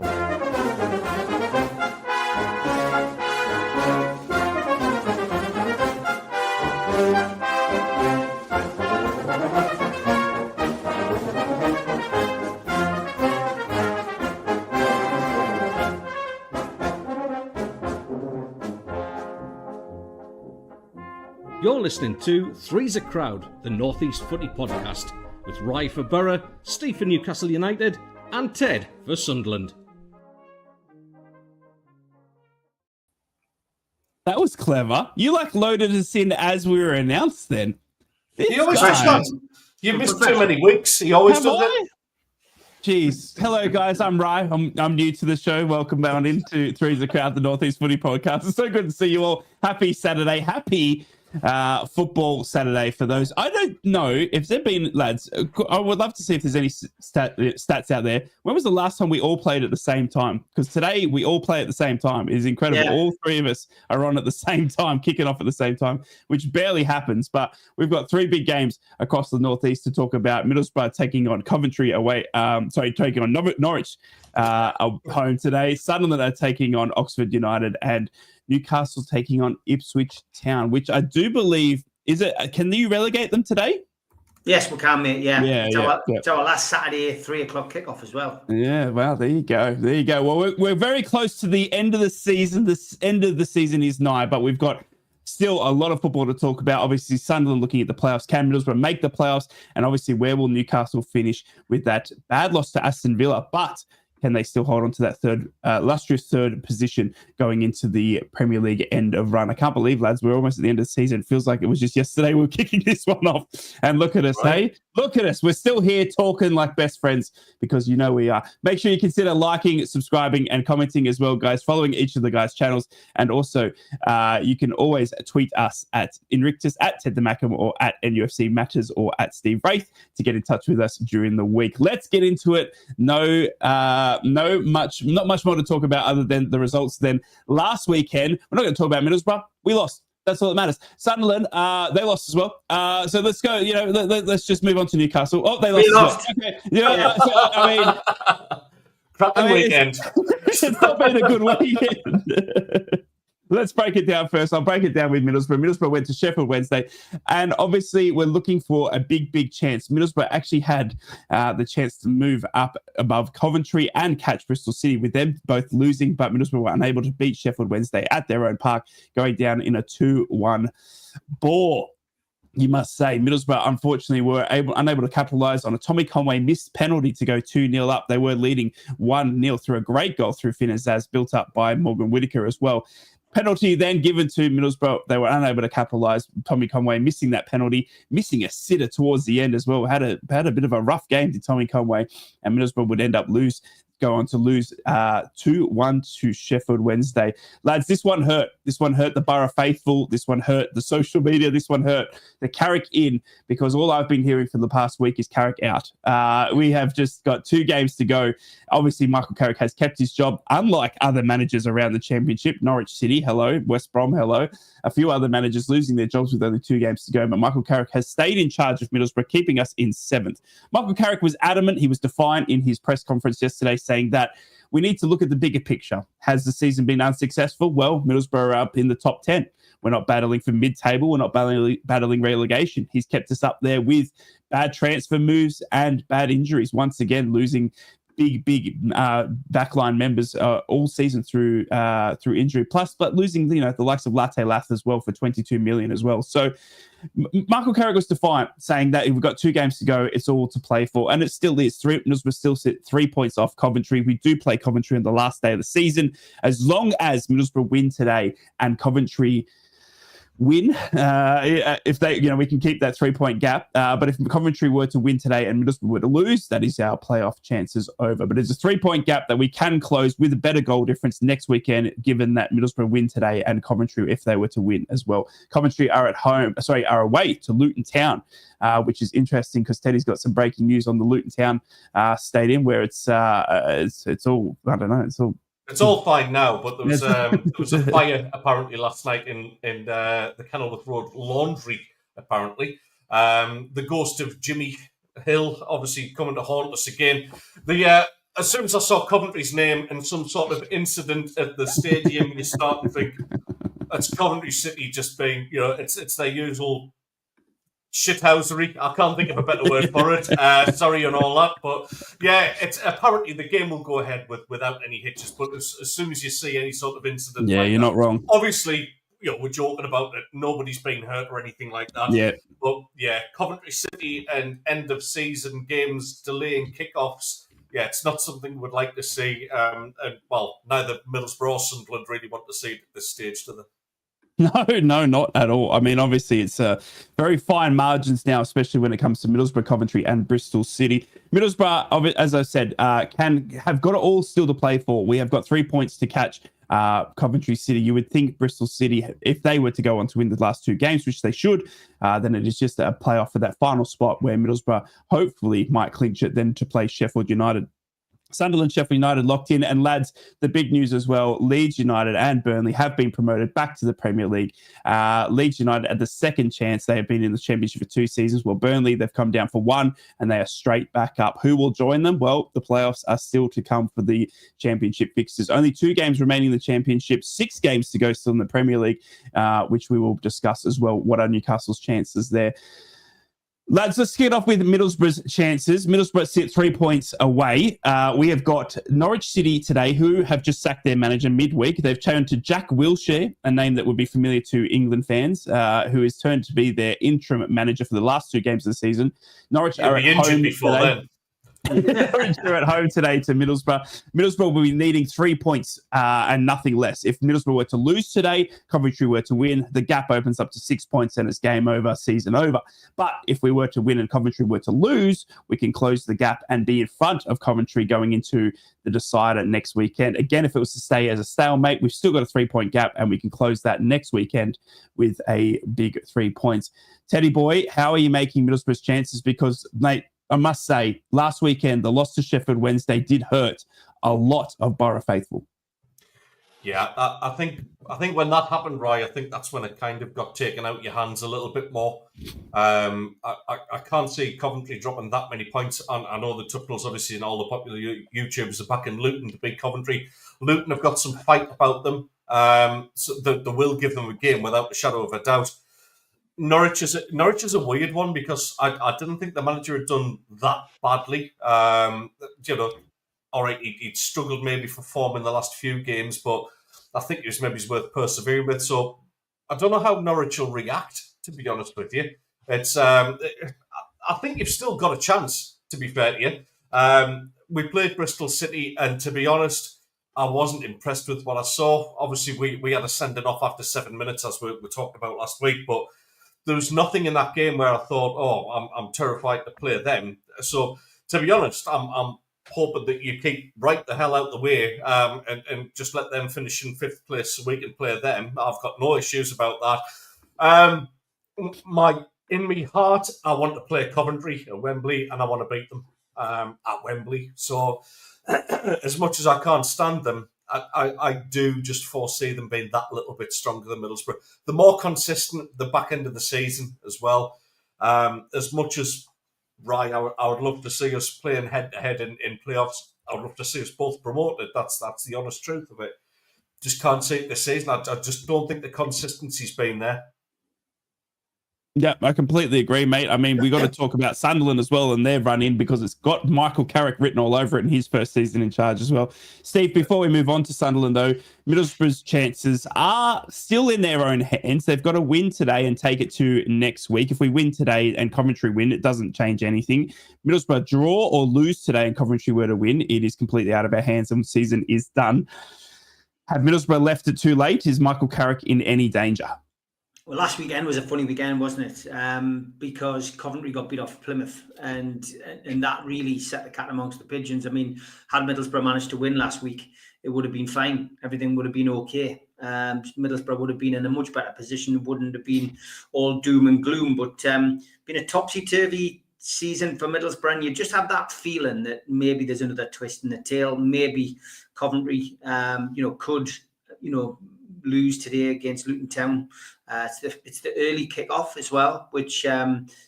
You're listening to Three's a Crowd, the North East Footy Podcast, with Rye for Borough, Steve for Newcastle United, and Ted for Sunderland. That was clever. You loaded us in as we were announced then. He always does. You missed too many weeks. He always does it. Jeez. Hello, guys. I'm Rye. I'm new to the show. Welcome down into Three's a Crowd, the North East Footy Podcast. It's so good to see you all. Happy Saturday. Happy football Saturday for those. I don't know if there've been, lads, I would love to see if there's any stats out there. When was the last time we all played at the same time? Because today we all play at the same time. It is incredible. Yeah. All three of us are on at the same time, kicking off at the same time, which barely happens. But we've got three big games across the Northeast to talk about. Middlesbrough taking on Coventry away, taking on Norwich home today. Sunderland are taking on Oxford United, and Newcastle taking on Ipswich Town, which I do believe can you relegate them today? Yes, we can, mate. Yeah. It's our last Saturday 3 o'clock kickoff as well. Yeah, well, there you go. Well, we're very close to the end of the season. The end of the season is nigh, but we've got still a lot of football to talk about. Obviously, Sunderland looking at the playoffs. Can Middlesbrough make the playoffs? And obviously, where will Newcastle finish with that bad loss to Aston Villa? But can they still hold on to that illustrious third position going into the Premier League end of run? I can't believe, lads, we're almost at the end of the season. It feels like it was just yesterday we were kicking this one off. And look at us, hey? Look at us. We're still here talking like best friends because you know we are. Make sure you consider liking, subscribing, and commenting as well, guys, following each of the guys' channels. And also, you can always tweet us at Invictus, at Ted the Macam, or at NUFC Matters, or at Steve Wraith to get in touch with us during the week. Let's get into it. Not much more to talk about other than the results. Then last weekend, we're not going to talk about Middlesbrough. We lost. That's all that matters. Sunderland, they lost as well. So let's go. Let's just move on to Newcastle. Oh, they lost. We lost. Okay. Cracking weekend. It's not been a good weekend. Let's break it down first. I'll break it down with Middlesbrough. Middlesbrough went to Sheffield Wednesday. And obviously, we're looking for a big chance. Middlesbrough actually had the chance to move up above Coventry and catch Bristol City, with them both losing. But Middlesbrough were unable to beat Sheffield Wednesday at their own park, going down in a 2-1 bore. You must say, Middlesbrough, unfortunately, were unable to capitalise on a Tommy Conway missed penalty to go 2-0 up. They were leading 1-0 through a great goal through Finn Azaz, built up by Morgan Whittaker as well. Penalty then given to Middlesbrough. They were unable to capitalise. Tommy Conway missing that penalty, missing a sitter towards the end as well. Had a bit of a rough game to Tommy Conway, and Middlesbrough would end up go on to lose 2-1 to Sheffield Wednesday. Lads, this one hurt. This one hurt the Borough faithful. This one hurt the social media. This one hurt the Carrick in, because all I've been hearing for the past week is Carrick out. We have just got 2 games to go. Obviously, Michael Carrick has kept his job, unlike other managers around the championship. Norwich City, hello. West Brom, hello. A few other managers losing their jobs with only 2 games to go, but Michael Carrick has stayed in charge of Middlesbrough, keeping us in 7th. Michael Carrick was adamant. He was defiant in his press conference yesterday, saying that we need to look at the bigger picture. Has the season been unsuccessful? Well, Middlesbrough are up in the top 10. We're not battling for mid-table. We're not battling relegation. He's kept us up there with bad transfer moves and bad injuries. Once again, losing big backline members all season through injury. Plus, but losing the likes of Latte Lath as well for 22 million as well. So Michael Carrick was defiant, saying that we've got 2 games to go. It's all to play for, and it still is. Middlesbrough still sit 3 points off Coventry. We do play Coventry on the last day of the season. As long as Middlesbrough win today and Coventry win, if they, we can keep that 3-point gap. But if Coventry were to win today and Middlesbrough were to lose, that is our playoff chances over. But it's a 3-point gap that we can close with a better goal difference next weekend, given that Middlesbrough win today and Coventry, if they were to win as well. Coventry are away to Luton Town, which is interesting because Teddy's got some breaking news on the Luton Town stadium, where it's all, I don't know, it's all fine now, but there was a fire apparently last night in the Kenilworth Road laundry. Apparently, the ghost of Jimmy Hill obviously coming to haunt us again. The as soon as I saw Coventry's name and some sort of incident at the stadium, you start to think it's Coventry City just being, it's their usual shithousery. I can't think of a better word for it. Sorry and all that, but yeah, it's apparently the game will go ahead without any hitches. But as soon as you see any sort of incident, yeah, you're not wrong. Obviously, we're joking about it. Nobody's been hurt or anything like that. Yeah, but yeah, Coventry City and end of season games delaying kickoffs. Yeah, it's not something we'd like to see. And neither Middlesbrough or Sunderland really want to see it at this stage, do they? No, not at all. I mean, obviously, it's very fine margins now, especially when it comes to Middlesbrough, Coventry, and Bristol City. Middlesbrough, as I said, have got it all still to play for. We have got 3 points to catch Coventry City. You would think Bristol City, if they were to go on to win the last 2 games, which they should, then it is just a playoff for that final spot where Middlesbrough hopefully might clinch it, then to play Sheffield United. Sunderland, Sheffield United locked in. And lads, the big news as well, Leeds United and Burnley have been promoted back to the Premier League. Leeds United at the second chance. They have been in the Championship for 2 seasons. Well, Burnley, they've come down for 1 and they are straight back up. Who will join them? Well, the playoffs are still to come for the Championship fixtures. Only 2 games remaining in the Championship, 6 games to go still in the Premier League, which we will discuss as well. What are Newcastle's chances there? Lads, let's get off with Middlesbrough's chances. Middlesbrough sit 3 points away. We have got Norwich City today, who have just sacked their manager midweek. They've turned to Jack Wilshere, a name that would be familiar to England fans, who has turned to be their interim manager for the last 2 games of the season. Norwich are at home before then. Norwich are at home today to Middlesbrough. Middlesbrough will be needing 3 points and nothing less. If Middlesbrough were to lose today, Coventry were to win, the gap opens up to 6 points and it's game over, season over. But if we were to win and Coventry were to lose, we can close the gap and be in front of Coventry going into the decider next weekend. Again, if it was to stay as a stalemate, we've still got a 3-point gap and we can close that next weekend with a big 3 points. Teddy boy, how are you making Middlesbrough's chances? Because, mate, I must say, last weekend, the loss to Sheffield Wednesday did hurt a lot of Borough faithful. Yeah, I think when that happened, Roy, I think that's when it kind of got taken out of your hands a little bit more. I can't see Coventry dropping that many points. I know the Tucknells, obviously, and all the popular YouTubers are back in Luton to beat Coventry. Luton have got some fight about them. So they will give them a game without a shadow of a doubt. Norwich is a weird one because I didn't think the manager had done that badly. All right, he'd struggled maybe for form in the last few games, but I think it was maybe worth persevering with. So I don't know how Norwich will react, to be honest with you. It's I think you've still got a chance, to be fair to you. We played Bristol City, and to be honest, I wasn't impressed with what I saw. Obviously, we had a sending off after 7 minutes, as we talked about last week, but there was nothing in that game where I thought, I'm terrified to play them. So, to be honest, I'm hoping that you keep right the hell out the way and just let them finish in 5th place so we can play them. I've got no issues about that. In my heart, I want to play Coventry at Wembley and I want to beat them at Wembley. So, as much as I can't stand them, I do just foresee them being that little bit stronger than Middlesbrough. The more consistent, the back end of the season as well. As much as, I would love to see us playing head-to-head in playoffs. I would love to see us both promoted. That's the honest truth of it. Just can't see it this season. I just don't think the consistency's been there. Yeah, I completely agree, mate. I mean, we got to talk about Sunderland as well and their run in because it's got Michael Carrick written all over it in his first season in charge as well. Steve, before we move on to Sunderland, though, Middlesbrough's chances are still in their own hands. They've got to win today and take it to next week. If we win today and Coventry win, it doesn't change anything. Middlesbrough draw or lose today and Coventry were to win, it is completely out of our hands and the season is done. Have Middlesbrough left it too late? Is Michael Carrick in any danger? Well, last weekend was a funny weekend, wasn't it? Because Coventry got beat off Plymouth, and that really set the cat amongst the pigeons. I mean, had Middlesbrough managed to win last week, it would have been fine. Everything would have been okay. Middlesbrough would have been in a much better position. It wouldn't have been all doom and gloom. But been a topsy-turvy season for Middlesbrough, and you just have that feeling that maybe there's another twist in the tail. Maybe Coventry, could, lose today against Luton Town. It's the early kickoff as well, which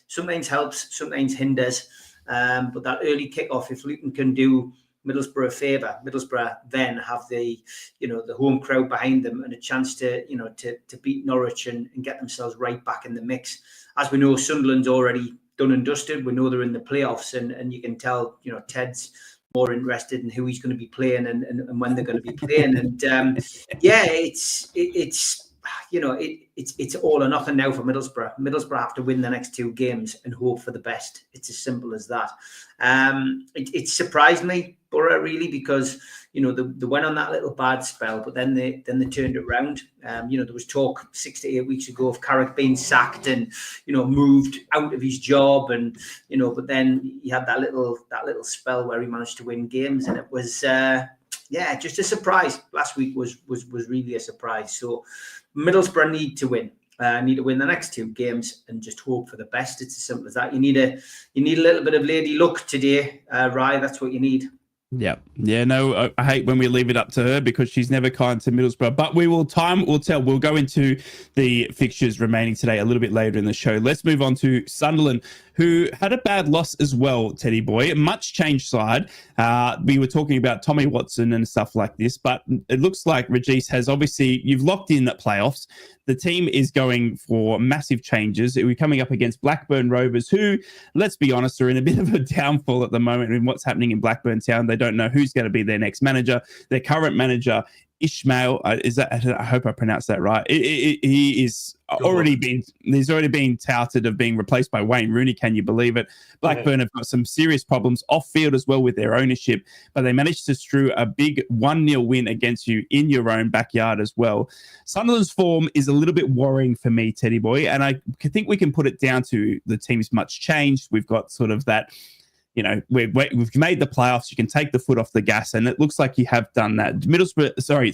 sometimes helps, sometimes hinders. But that early kickoff, if Luton can do Middlesbrough a favour. Middlesbrough then have the home crowd behind them and a chance to beat Norwich and get themselves right back in the mix. As we know, Sunderland's already done and dusted. We know they're in the playoffs, and you can tell, Ted's more interested in who he's going to be playing and when they're going to be playing. And it's all or nothing now for Middlesbrough. Middlesbrough have to win the next 2 games and hope for the best. It's as simple as that. It surprised me, Borough, really, because they went on that little bad spell, but then they turned it round. There was talk 6 to 8 weeks ago of Carrick being sacked and moved out of his job, and but then he had that little spell where he managed to win games, and it was just a surprise. Last week was really a surprise. So Middlesbrough need to win the next 2 games and just hope for the best. It's as simple as that. You need a little bit of lady luck today, Rye. That's what you need. Yeah. No, I hate when we leave it up to her because she's never kind to Middlesbrough. But time will tell. We'll go into the fixtures remaining today a little bit later in the show. Let's move on to Sunderland, who had a bad loss as well, Teddy boy. A much changed side. We were talking about Tommy Watson and stuff like this, but it looks like Regis has you've locked in that playoffs. The team is going for massive changes. We're coming up against Blackburn Rovers, who, let's be honest, are in a bit of a downfall at the moment in what's happening in Blackburn Town. They don't know who's going to be their next manager. Their current manager, Ishmael, I hope I pronounced that right. He's already been touted of being replaced by Wayne Rooney. Can you believe it? Blackburn have got some serious problems off field as well with their ownership, but they managed to strew a big 1-0 win against you in your own backyard as well. Sunderland's form is a little bit worrying for me, Teddy boy, and I think we can put it down to the team's much changed. We've got sort of that. We've made the playoffs. You can take the foot off the gas, and it looks like you have done that.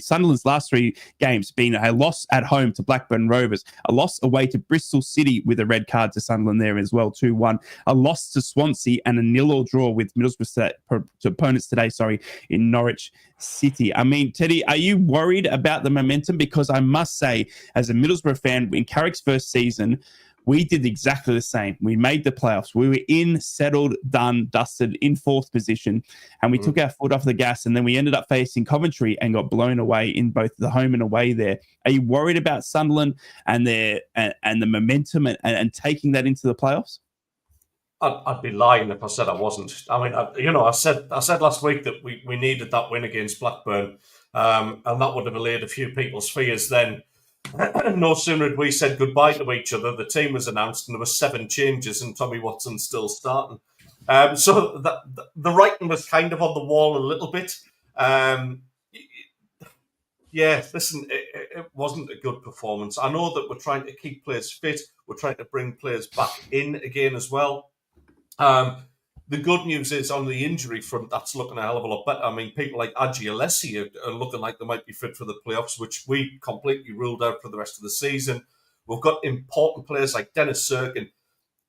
Sunderland's last 3 games been a loss at home to Blackburn Rovers, a loss away to Bristol City with a red card to Sunderland there as well, 2-1, a loss to Swansea, and a 0-0 draw with Middlesbrough opponents today, in Norwich City. I mean, Teddy, are you worried about the momentum? Because I must say, as a Middlesbrough fan, in Carrick's first season, we did exactly the same. We made the playoffs. We were settled, done, dusted, in 4th position, and we took our foot off the gas, and then we ended up facing Coventry and got blown away in both the home and away there. Are you worried about Sunderland and the momentum and taking that into the playoffs? I'd be lying if I said I wasn't. I mean, I said last week that we needed that win against Blackburn, and that would have allayed a few people's fears then. No sooner had we said goodbye to each other, the team was announced and there were 7 changes and Tommy Watson's still starting. So the writing was kind of on the wall a little bit. Listen, it wasn't a good performance. I know that we're trying to keep players fit. We're trying to bring players back in again as well. The good news is on the injury front, that's looking a hell of a lot better. I mean, people like Adji Alessi are looking like they might be fit for the playoffs, which we completely ruled out for the rest of the season. We've got important players like Dennis Serkin.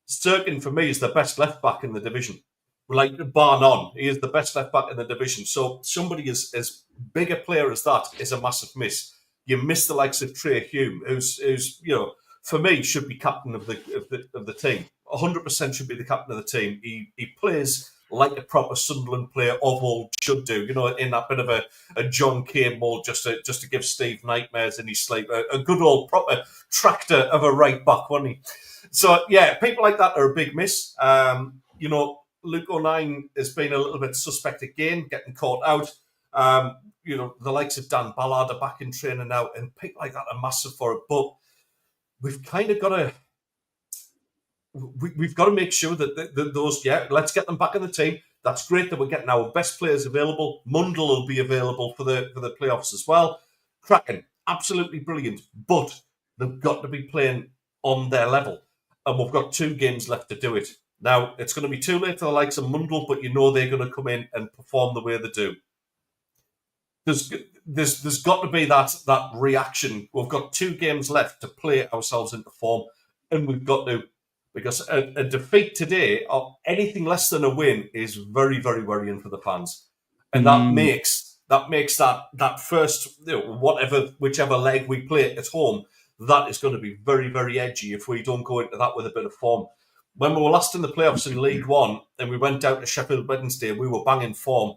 Serkin, for me, is the best left-back in the division. Like, bar none. He is the best left-back in the division. So somebody as big a player as that is a massive miss. You miss the likes of Trey Hume, who's for me, should be captain of the team. 100% should be the captain of the team. He plays like a proper Sunderland player of old should do, in that bit of a John Kane mould, just to give Steve nightmares in his sleep. A good old proper tractor of a right back, wasn't he? So, yeah, people like that are a big miss. Luke O'Nien has been a little bit suspect again, getting caught out. The likes of Dan Ballard are back in training now, and people like that are massive for it. But we've kind of got to... We've got to make sure that let's get them back in the team. That's great that we're getting our best players available. Mundle will be available for the playoffs as well. Cracking, absolutely brilliant. But they've got to be playing on their level. And we've got 2 games left to do it. Now, it's going to be too late for the likes of Mundle, but they're going to come in and perform the way they do. There's got to be that reaction. We've got 2 games left to play ourselves into form, and we've got to. Because a defeat today, or anything less than a win, is very, very worrying for the fans, and that makes that first, whichever leg we play at home, that is going to be very, very edgy if we don't go into that with a bit of form. When we were last in the playoffs in League One, and we went down to Sheffield Wednesday, we were banging form.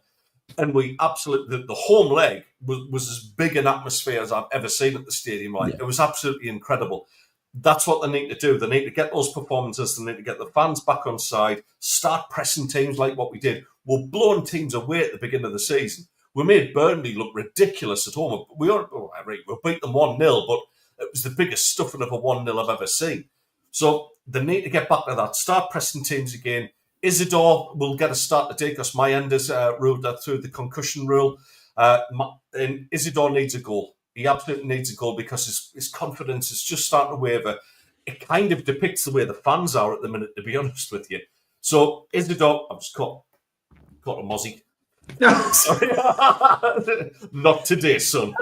and we absolutely the home leg was as big an atmosphere as I've ever seen at the stadium. Right, It was absolutely incredible. That's what they need to do. They need to get those performances. They need to get the fans back on side. Start pressing teams like what we did. We're blowing teams away at the beginning of the season. We made Burnley look ridiculous at home. We beat them 1-0, but it was the biggest stuffing of a 1-0 I've ever seen. So they need to get back to that. Start pressing teams again. Isidore will get a start today because my end has ruled that through the concussion rule. And Isidore needs a goal. He absolutely needs a goal because his confidence is just starting to waver. It kind of depicts the way the fans are at the minute, to be honest with you. So Isidore, I've just caught a mozzie. Sorry. Not today, son.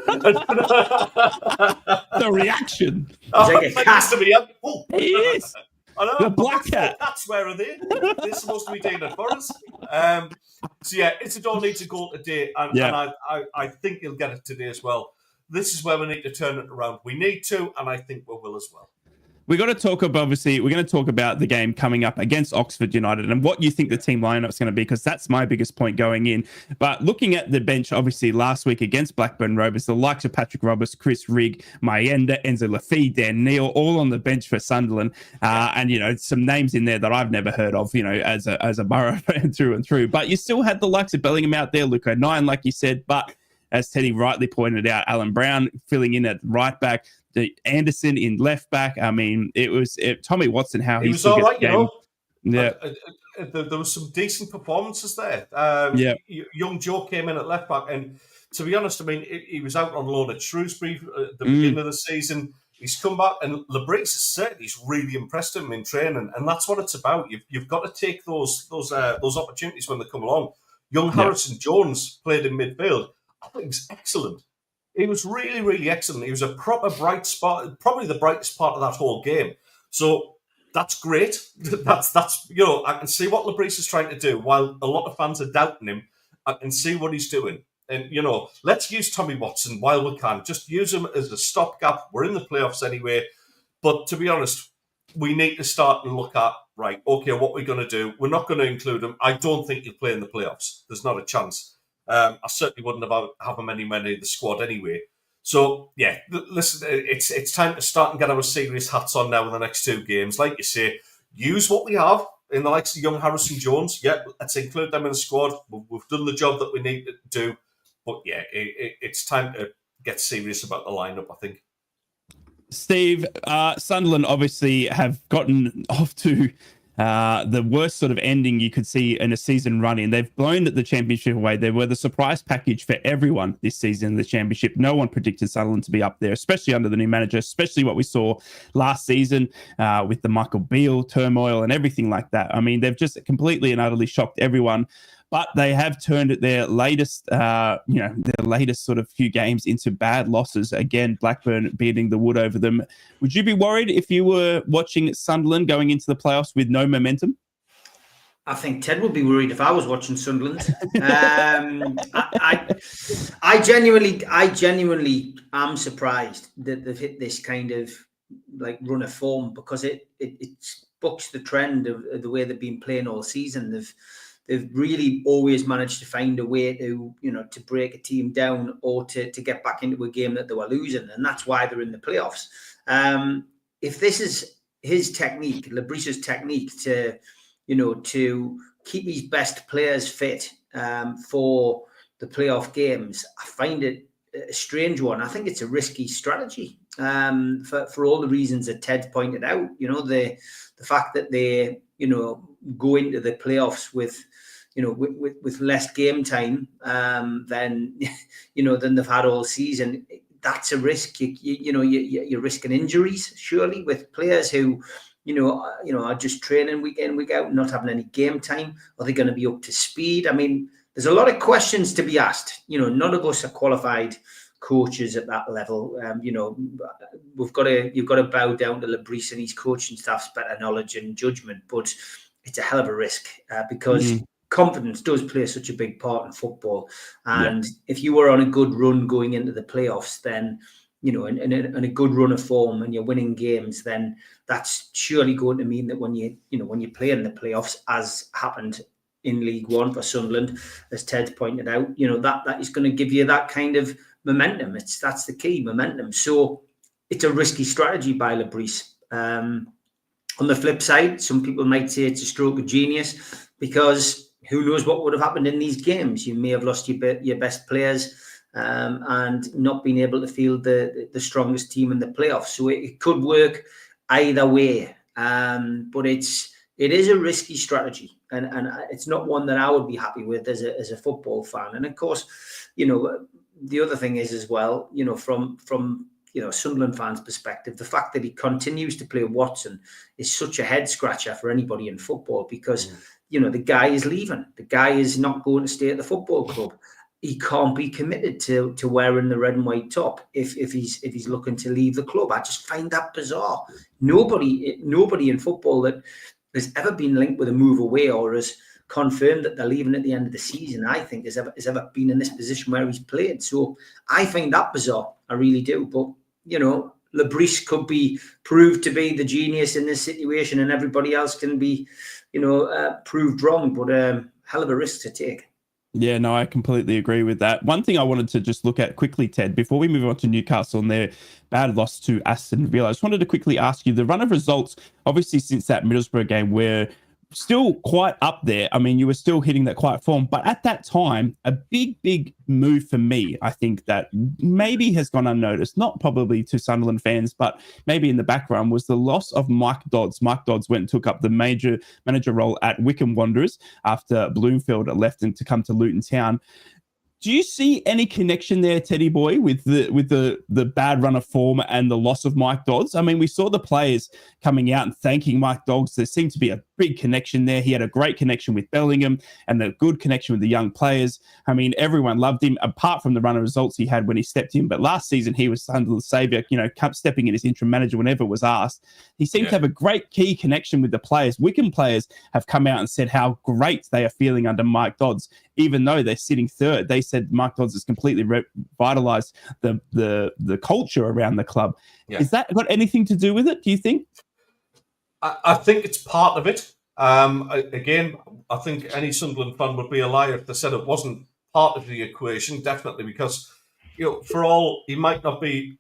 The reaction. Thanks to me. Oh. He is. I know. The black cat. Cats, where are they? They're supposed to be doing it for us. So yeah, Isidore needs a goal today, and I think he'll get it today as well. This is where we need to turn it around. We need to, and I think we will as well. We're going to talk about the game coming up against Oxford United and what you think the team lineup is going to be, because that's my biggest point going in. But looking at the bench, obviously last week against Blackburn Rovers, the likes of Patrick Roberts, Chris Rigg, Mayenda, Enzo Lafie, Dan Neil, all on the bench for Sunderland, and some names in there that I've never heard of, as a Borough fan through and through. But you still had the likes of Bellingham out there, Luke O'Nien, like you said, but as Teddy rightly pointed out, Alan Brown filling in at right back, Anderson in left back. I mean, Tommy Watson, how he was all right, Yeah, there was some decent performances there. Young Joe came in at left back, and to be honest, I mean, he was out on loan at Shrewsbury at the beginning of the season. He's come back, and Labrise has said he's really impressed him in training, and that's what it's about. You've got to take those opportunities when they come along. Young Harrison Jones played in midfield. I think he was excellent. He was really, really excellent. He was a proper bright spot, probably the brightest part of that whole game. So that's great. That's I can see what Labrise is trying to do. While a lot of fans are doubting him, I can see what he's doing. And, let's use Tommy Watson while we can. Just use him as a stopgap. We're in the playoffs anyway. But to be honest, we need to start and look at, right, okay, what we're going to do. We're not going to include him. I don't think he'll play in the playoffs. There's not a chance. I certainly wouldn't have him anywhere in the squad anyway. So, yeah, listen, it's time to start and get our serious hats on now in the next two games. Like you say, use what we have in the likes of young Harrison Jones. Yeah, let's include them in the squad. We've done the job that we need to do. But, yeah, it's time to get serious about the lineup, I think. Steve, Sunderland obviously have gotten off to the worst sort of ending you could see in a season run in. They've blown the championship away. They were the surprise package for everyone this season in the championship. No one predicted Sunderland to be up there, especially under the new manager, especially what we saw last season with the Michael Beale turmoil and everything like that. I mean, they've just completely and utterly shocked everyone. But they have turned their latest, sort of few games into bad losses. Again, Blackburn beating the wood over them. Would you be worried if you were watching Sunderland going into the playoffs with no momentum? I think Ted would be worried if I was watching Sunderland. I genuinely am surprised that they've hit this kind of like run of form, because it bucks the trend of the way they've been playing all season. They've really always managed to find a way to break a team down or to get back into a game that they were losing, and that's why they're in the playoffs. If this is his technique, Labrise's technique to keep his best players fit for the playoff games, I find it a strange one. I think it's a risky strategy for all the reasons that Ted pointed out. The fact that they go into the playoffs with less game time than they've had all season. That's a risk. You're risking injuries, surely, with players who are just training week in, week out, not having any game time. Are they going to be up to speed? I mean, there's a lot of questions to be asked. None of us are qualified coaches at that level. You've got to bow down to Labrise and his coaching staff's better knowledge and judgment, but it's a hell of a risk because confidence does play such a big part in football. And if you were on a good run going into the playoffs, then, in a good run of form and you're winning games, then that's surely going to mean that when you play in the playoffs, as happened in League One for Sunderland, as Ted pointed out. You know, that is going to give you that kind of momentum. That's the key, momentum. So it's a risky strategy by Lebris. On the flip side, some people might say it's a stroke of genius, because who knows what would have happened in these games. You may have lost your best players and not been able to field the strongest team in the playoffs. So it could work either way. But it is a risky strategy, and it's not one that I would be happy with as a football fan. And of course, you know, the other thing is as well, you know, from Sunderland fans' perspective, the fact that he continues to play Watson is such a head scratcher for anybody in football, because you know, the guy is leaving. The guy is not going to stay at the football club. He can't be committed to wearing the red and white top if he's looking to leave the club. I just find that bizarre. Nobody in football that has ever been linked with a move away or has confirmed that they're leaving at the end of the season, I think, has ever been in this position where he's played. So I find that bizarre. I really do. But, you know, Lebris could be proved to be the genius in this situation, and everybody else can be, you know, proved wrong. But hell of a risk to take. Yeah, no, I completely agree with that. One thing I wanted to just look at quickly, Ted, before we move on to Newcastle and their bad loss to Aston Villa, I just wanted to quickly ask you, the run of results, obviously since that Middlesbrough game, were still quite up there. I mean, you were still hitting that quiet form, but at that time, a big move for me, I think, that maybe has gone unnoticed, not probably to Sunderland fans, but maybe in the background, was the loss of Mike Dodds. Mike Dodds went and took up the major manager role at Wycombe Wanderers after Bloomfield left him to come to Luton Town. Do you see any connection there, Teddy boy, with the bad run of form and the loss of Mike Dodds? I mean, we saw the players coming out and thanking Mike Dodds. There seemed to be a big connection there. He had a great connection with Bellingham and a good connection with the young players. I mean, everyone loved him, apart from the run of results he had when he stepped in. But last season, he was Sunderland's saviour, you know, stepping in as interim manager whenever was asked. He seemed to have a great key connection with the players. Wycombe players have come out and said how great they are feeling under Mike Dodds, even though they're sitting third. They said Mike Dodds has completely revitalised the culture around the club. Yeah. Is that got anything to do with it, do you think? I think it's part of it. Again, I think any Sunderland fan would be a liar if they said it wasn't part of the equation, definitely, because, you know, for all, he might not be,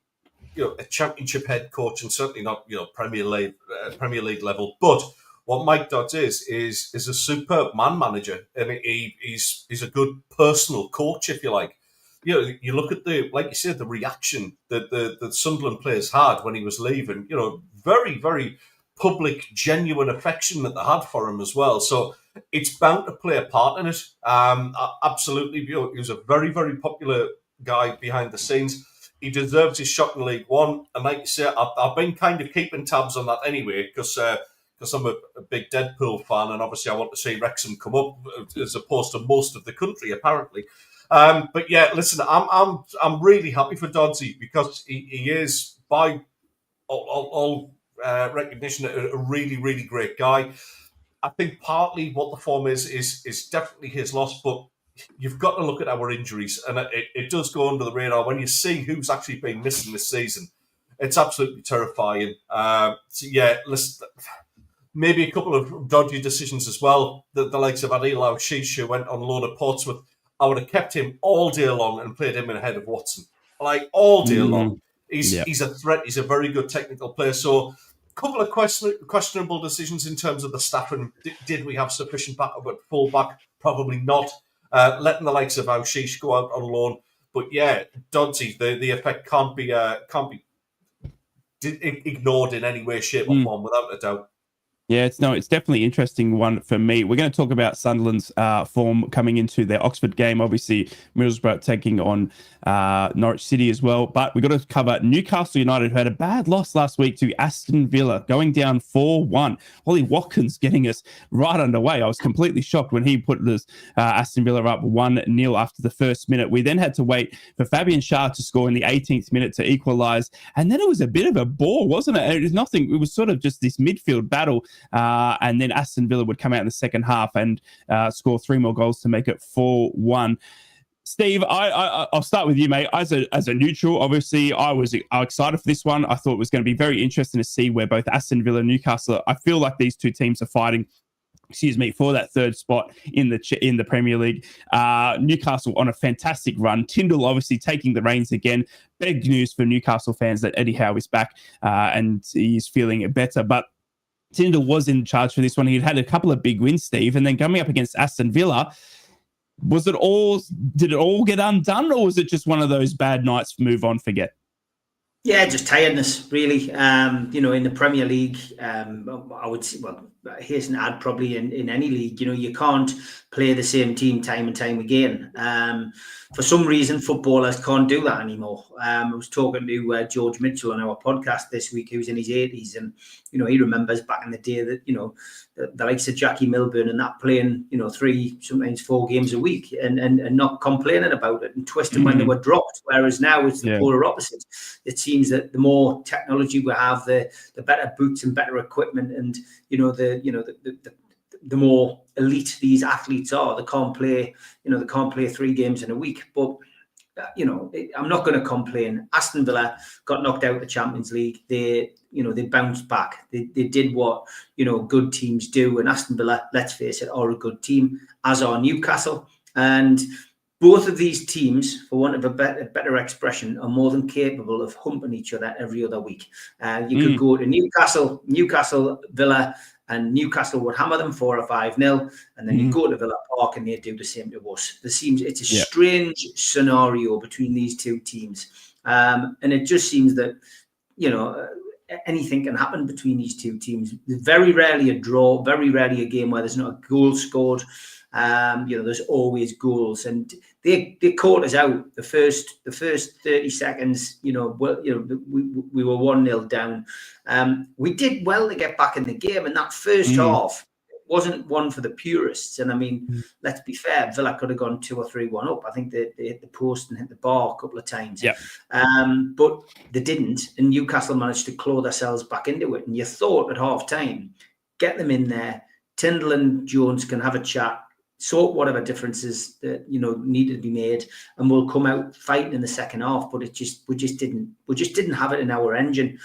you know, a championship head coach, and certainly not, you know, Premier League level, but what Mike Dodds is a superb man manager, and he's a good personal coach, if you like. You know, you look at like you said, the reaction that the Sunderland players had when he was leaving. You know, very, very public, genuine affection that they had for him as well. So it's bound to play a part in it. Absolutely, you know, he was a very, very popular guy behind the scenes. He deserves his shot in League One, and like you say, I've been kind of keeping tabs on that anyway, because I'm a big Deadpool fan, and obviously I want to see Wrexham come up as opposed to most of the country, apparently. But yeah, listen, I'm really happy for Doddsy, because he is, by all recognition, a really, really great guy. I think partly what the form is definitely his loss, but you've got to look at our injuries, and it does go under the radar when you see who's actually been missing this season. It's absolutely terrifying. So yeah, listen, maybe a couple of dodgy decisions as well. The likes of Adil Al-Shish, who went on loan at Portsmouth. I would have kept him all day long and played him ahead of Watson, like all day long. He's a threat. He's a very good technical player. So a couple of questionable decisions in terms of the staffing. Did we have sufficient backup at fullback? Probably not. Letting the likes of Al-Shish go out on loan. But yeah, Doddsy, the effect can't be ignored in any way, shape or form, without a doubt. Yeah, it's definitely an interesting one for me. We're going to talk about Sunderland's form coming into their Oxford game. Obviously, Middlesbrough taking on Norwich City as well. But we've got to cover Newcastle United, who had a bad loss last week to Aston Villa, going down 4-1. Ollie Watkins getting us right underway. I was completely shocked when he put this Aston Villa up 1-0 after the first minute. We then had to wait for Fabian Schär to score in the 18th minute to equalise. And then it was a bit of a bore, wasn't it? It was nothing. It was sort of just this midfield battle. And then Aston Villa would come out in the second half and score 3 more goals to make it 4-1. Steve, I'll start with you, mate. As a neutral, obviously, I was excited for this one. I thought it was going to be very interesting to see where both Aston Villa and Newcastle, I feel like these two teams are fighting for that third spot in the Premier League. Newcastle on a fantastic run. Tyndall obviously taking the reins again. Big news for Newcastle fans that Eddie Howe is back and he's feeling better. But Tyndall was in charge for this one. He'd had a couple of big wins, Steve, and then coming up against Aston Villa, did it all get undone, or was it just one of those bad nights, move on, forget? Yeah, just tiredness, really. In the Premier League, I would say, well, here's an ad probably in any league. You can't play the same team time and time again. For some reason, footballers can't do that anymore. I was talking to George Mitchell on our podcast this week, who's in his 80s, and he remembers back in the day that the likes of Jackie Milburn and that playing 3, sometimes 4 games a week and not complaining about it and twisting when they were dropped. Whereas now it's the polar opposite. It seems that the more technology we have, the better boots and better equipment, and the more elite these athletes are. They can't play 3 games in a week. But I'm not going to complain. Aston Villa got knocked out of the Champions League. They bounced back. They did what good teams do. And Aston Villa, let's face it, are a good team, as are Newcastle. And both of these teams, for want of a better expression, are more than capable of humping each other every other week. You could go to Newcastle, Villa, and Newcastle would hammer them 4 or 5-0, and then you go to Villa Park and they do the same to us. It's a strange scenario between these two teams, and it just seems that anything can happen between these two teams. Very rarely a draw, very rarely a game where there's not a goal scored. There's always goals, and they caught us out the first 30 seconds. We were 1-0 down. We did well to get back in the game, and that first half wasn't one for the purists. And I mean, let's be fair, Villa could have gone 2 or 3-1 up. I think they hit the post and hit the bar a couple of times. Yeah. But they didn't, and Newcastle managed to claw themselves back into it. And you thought at half time, get them in there. Tyndall and Jones can have a chat, sort whatever differences that needed to be made, and we'll come out fighting in the second half. But we just didn't have it in our engine.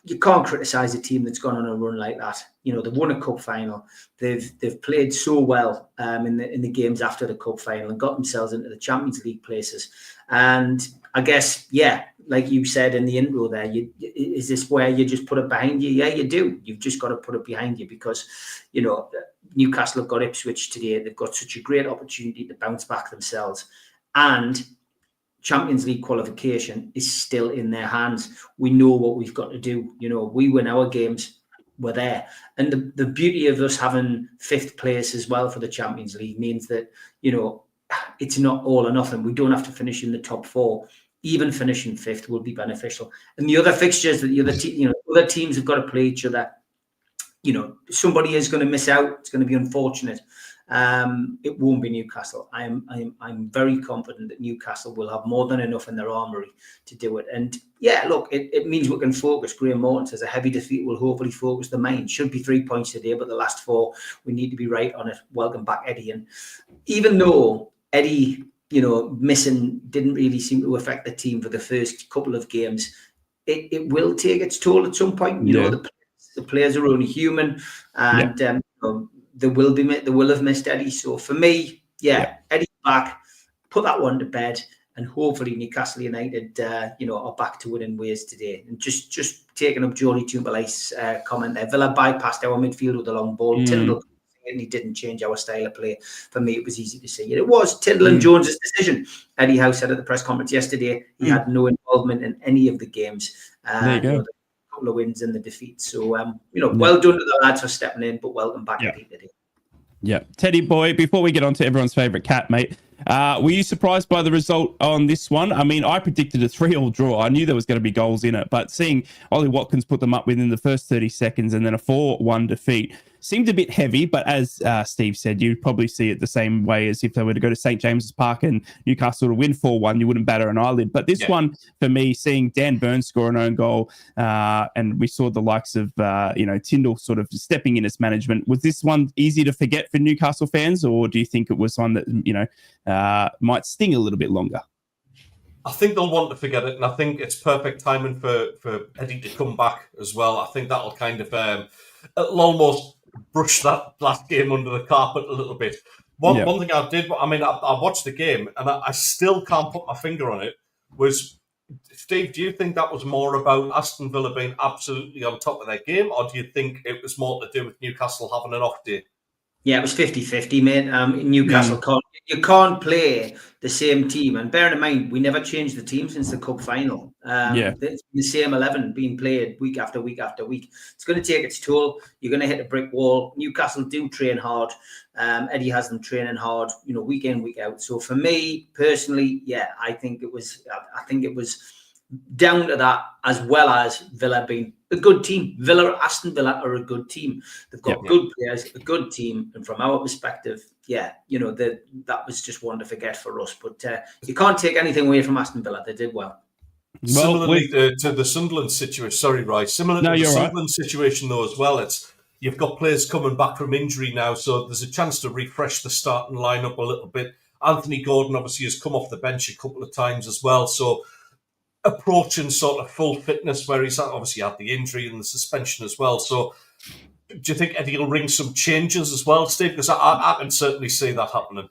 You can't criticise a team that's gone on a run like that. They've won a cup final. They've played so well in the games after the cup final and got themselves into the Champions League places. And I guess, like you said in the intro there, is this where you just put it behind you? Yeah, you do. You've just got to put it behind you because, Newcastle have got Ipswich today. They've got such a great opportunity to bounce back themselves. And Champions League qualification is still in their hands. We know what we've got to do. We win our games, we're there. And the beauty of us having 5th place as well for the Champions League means that, it's not all or nothing. We don't have to finish in the top 4. Even finishing 5th will be beneficial. And the other fixtures that the other teams have got to play each other. Somebody is going to miss out. It's going to be unfortunate. It won't be Newcastle. I'm very confident that Newcastle will have more than enough in their armoury to do it. And look, it means we can focus. Graham Morton says a heavy defeat will hopefully focus the mind. Should be 3 points today, but the last 4, we need to be right on it. Welcome back, Eddie. And even though Eddie, missing didn't really seem to affect the team for the first couple of games, it will take its toll at some point. The players are only human, and they will have missed Eddie. So for me, Eddie's back. Put that one to bed, and hopefully Newcastle United, are back to winning ways today. And just taking up Jody Tumbalai's comment there, Villa bypassed our midfield with a long ball. Tyndall certainly didn't change our style of play. For me, it was easy to see. It was Tyndall and Jones' decision. Eddie Howe said at the press conference yesterday he had no involvement in any of the games. There you go. Couple of wins and the defeat. So, well done to the lads for stepping in, but welcome back to today. Yeah. Teddy boy, before we get on to everyone's favourite cat, mate, were you surprised by the result on this one? I mean, I predicted a 3-3 draw. I knew there was going to be goals in it, but seeing Ollie Watkins put them up within the first 30 seconds and then a 4-1 defeat seemed a bit heavy, but as Steve said, you'd probably see it the same way as if they were to go to St. James's Park and Newcastle to win 4-1, you wouldn't batter an eyelid. But this one, for me, seeing Dan Burns score an own goal, and we saw the likes of, Tyndall sort of stepping in as management, was this one easy to forget for Newcastle fans, or do you think it was one that, might sting a little bit longer? I think they'll want to forget it, and I think it's perfect timing for Eddie to come back as well. I think that'll kind of it'll almost brush that last game under the carpet a little bit. One thing I did, I watched the game and I still can't put my finger on it, was, Steve, do you think that was more about Aston Villa being absolutely on top of their game, or do you think it was more to do with Newcastle having an off day? Yeah, it was 50-50, mate. Newcastle can't play the same team. And bearing in mind, we never changed the team since the Cup final. It's the same 11 being played week after week after week. It's going to take its toll. You're going to hit a brick wall. Newcastle do train hard. Eddie has them training hard, week in, week out. So for me personally, I think it was down to that, as well as Villa being a good team. Aston Villa are a good team. They've got good players, a good team, and from our perspective, that was just one to forget for us. But you can't take anything away from Aston Villa. They did well. Similarly to the Sunderland situation, sorry, Roy. Similar to the Sunderland situation, though, as well. You've got players coming back from injury now, so there's a chance to refresh the starting lineup a little bit. Anthony Gordon obviously has come off the bench a couple of times as well, so approaching sort of full fitness, where he's obviously had the injury and the suspension as well. So do you think Eddie will ring some changes as well, Steve? Because I can certainly see that happening.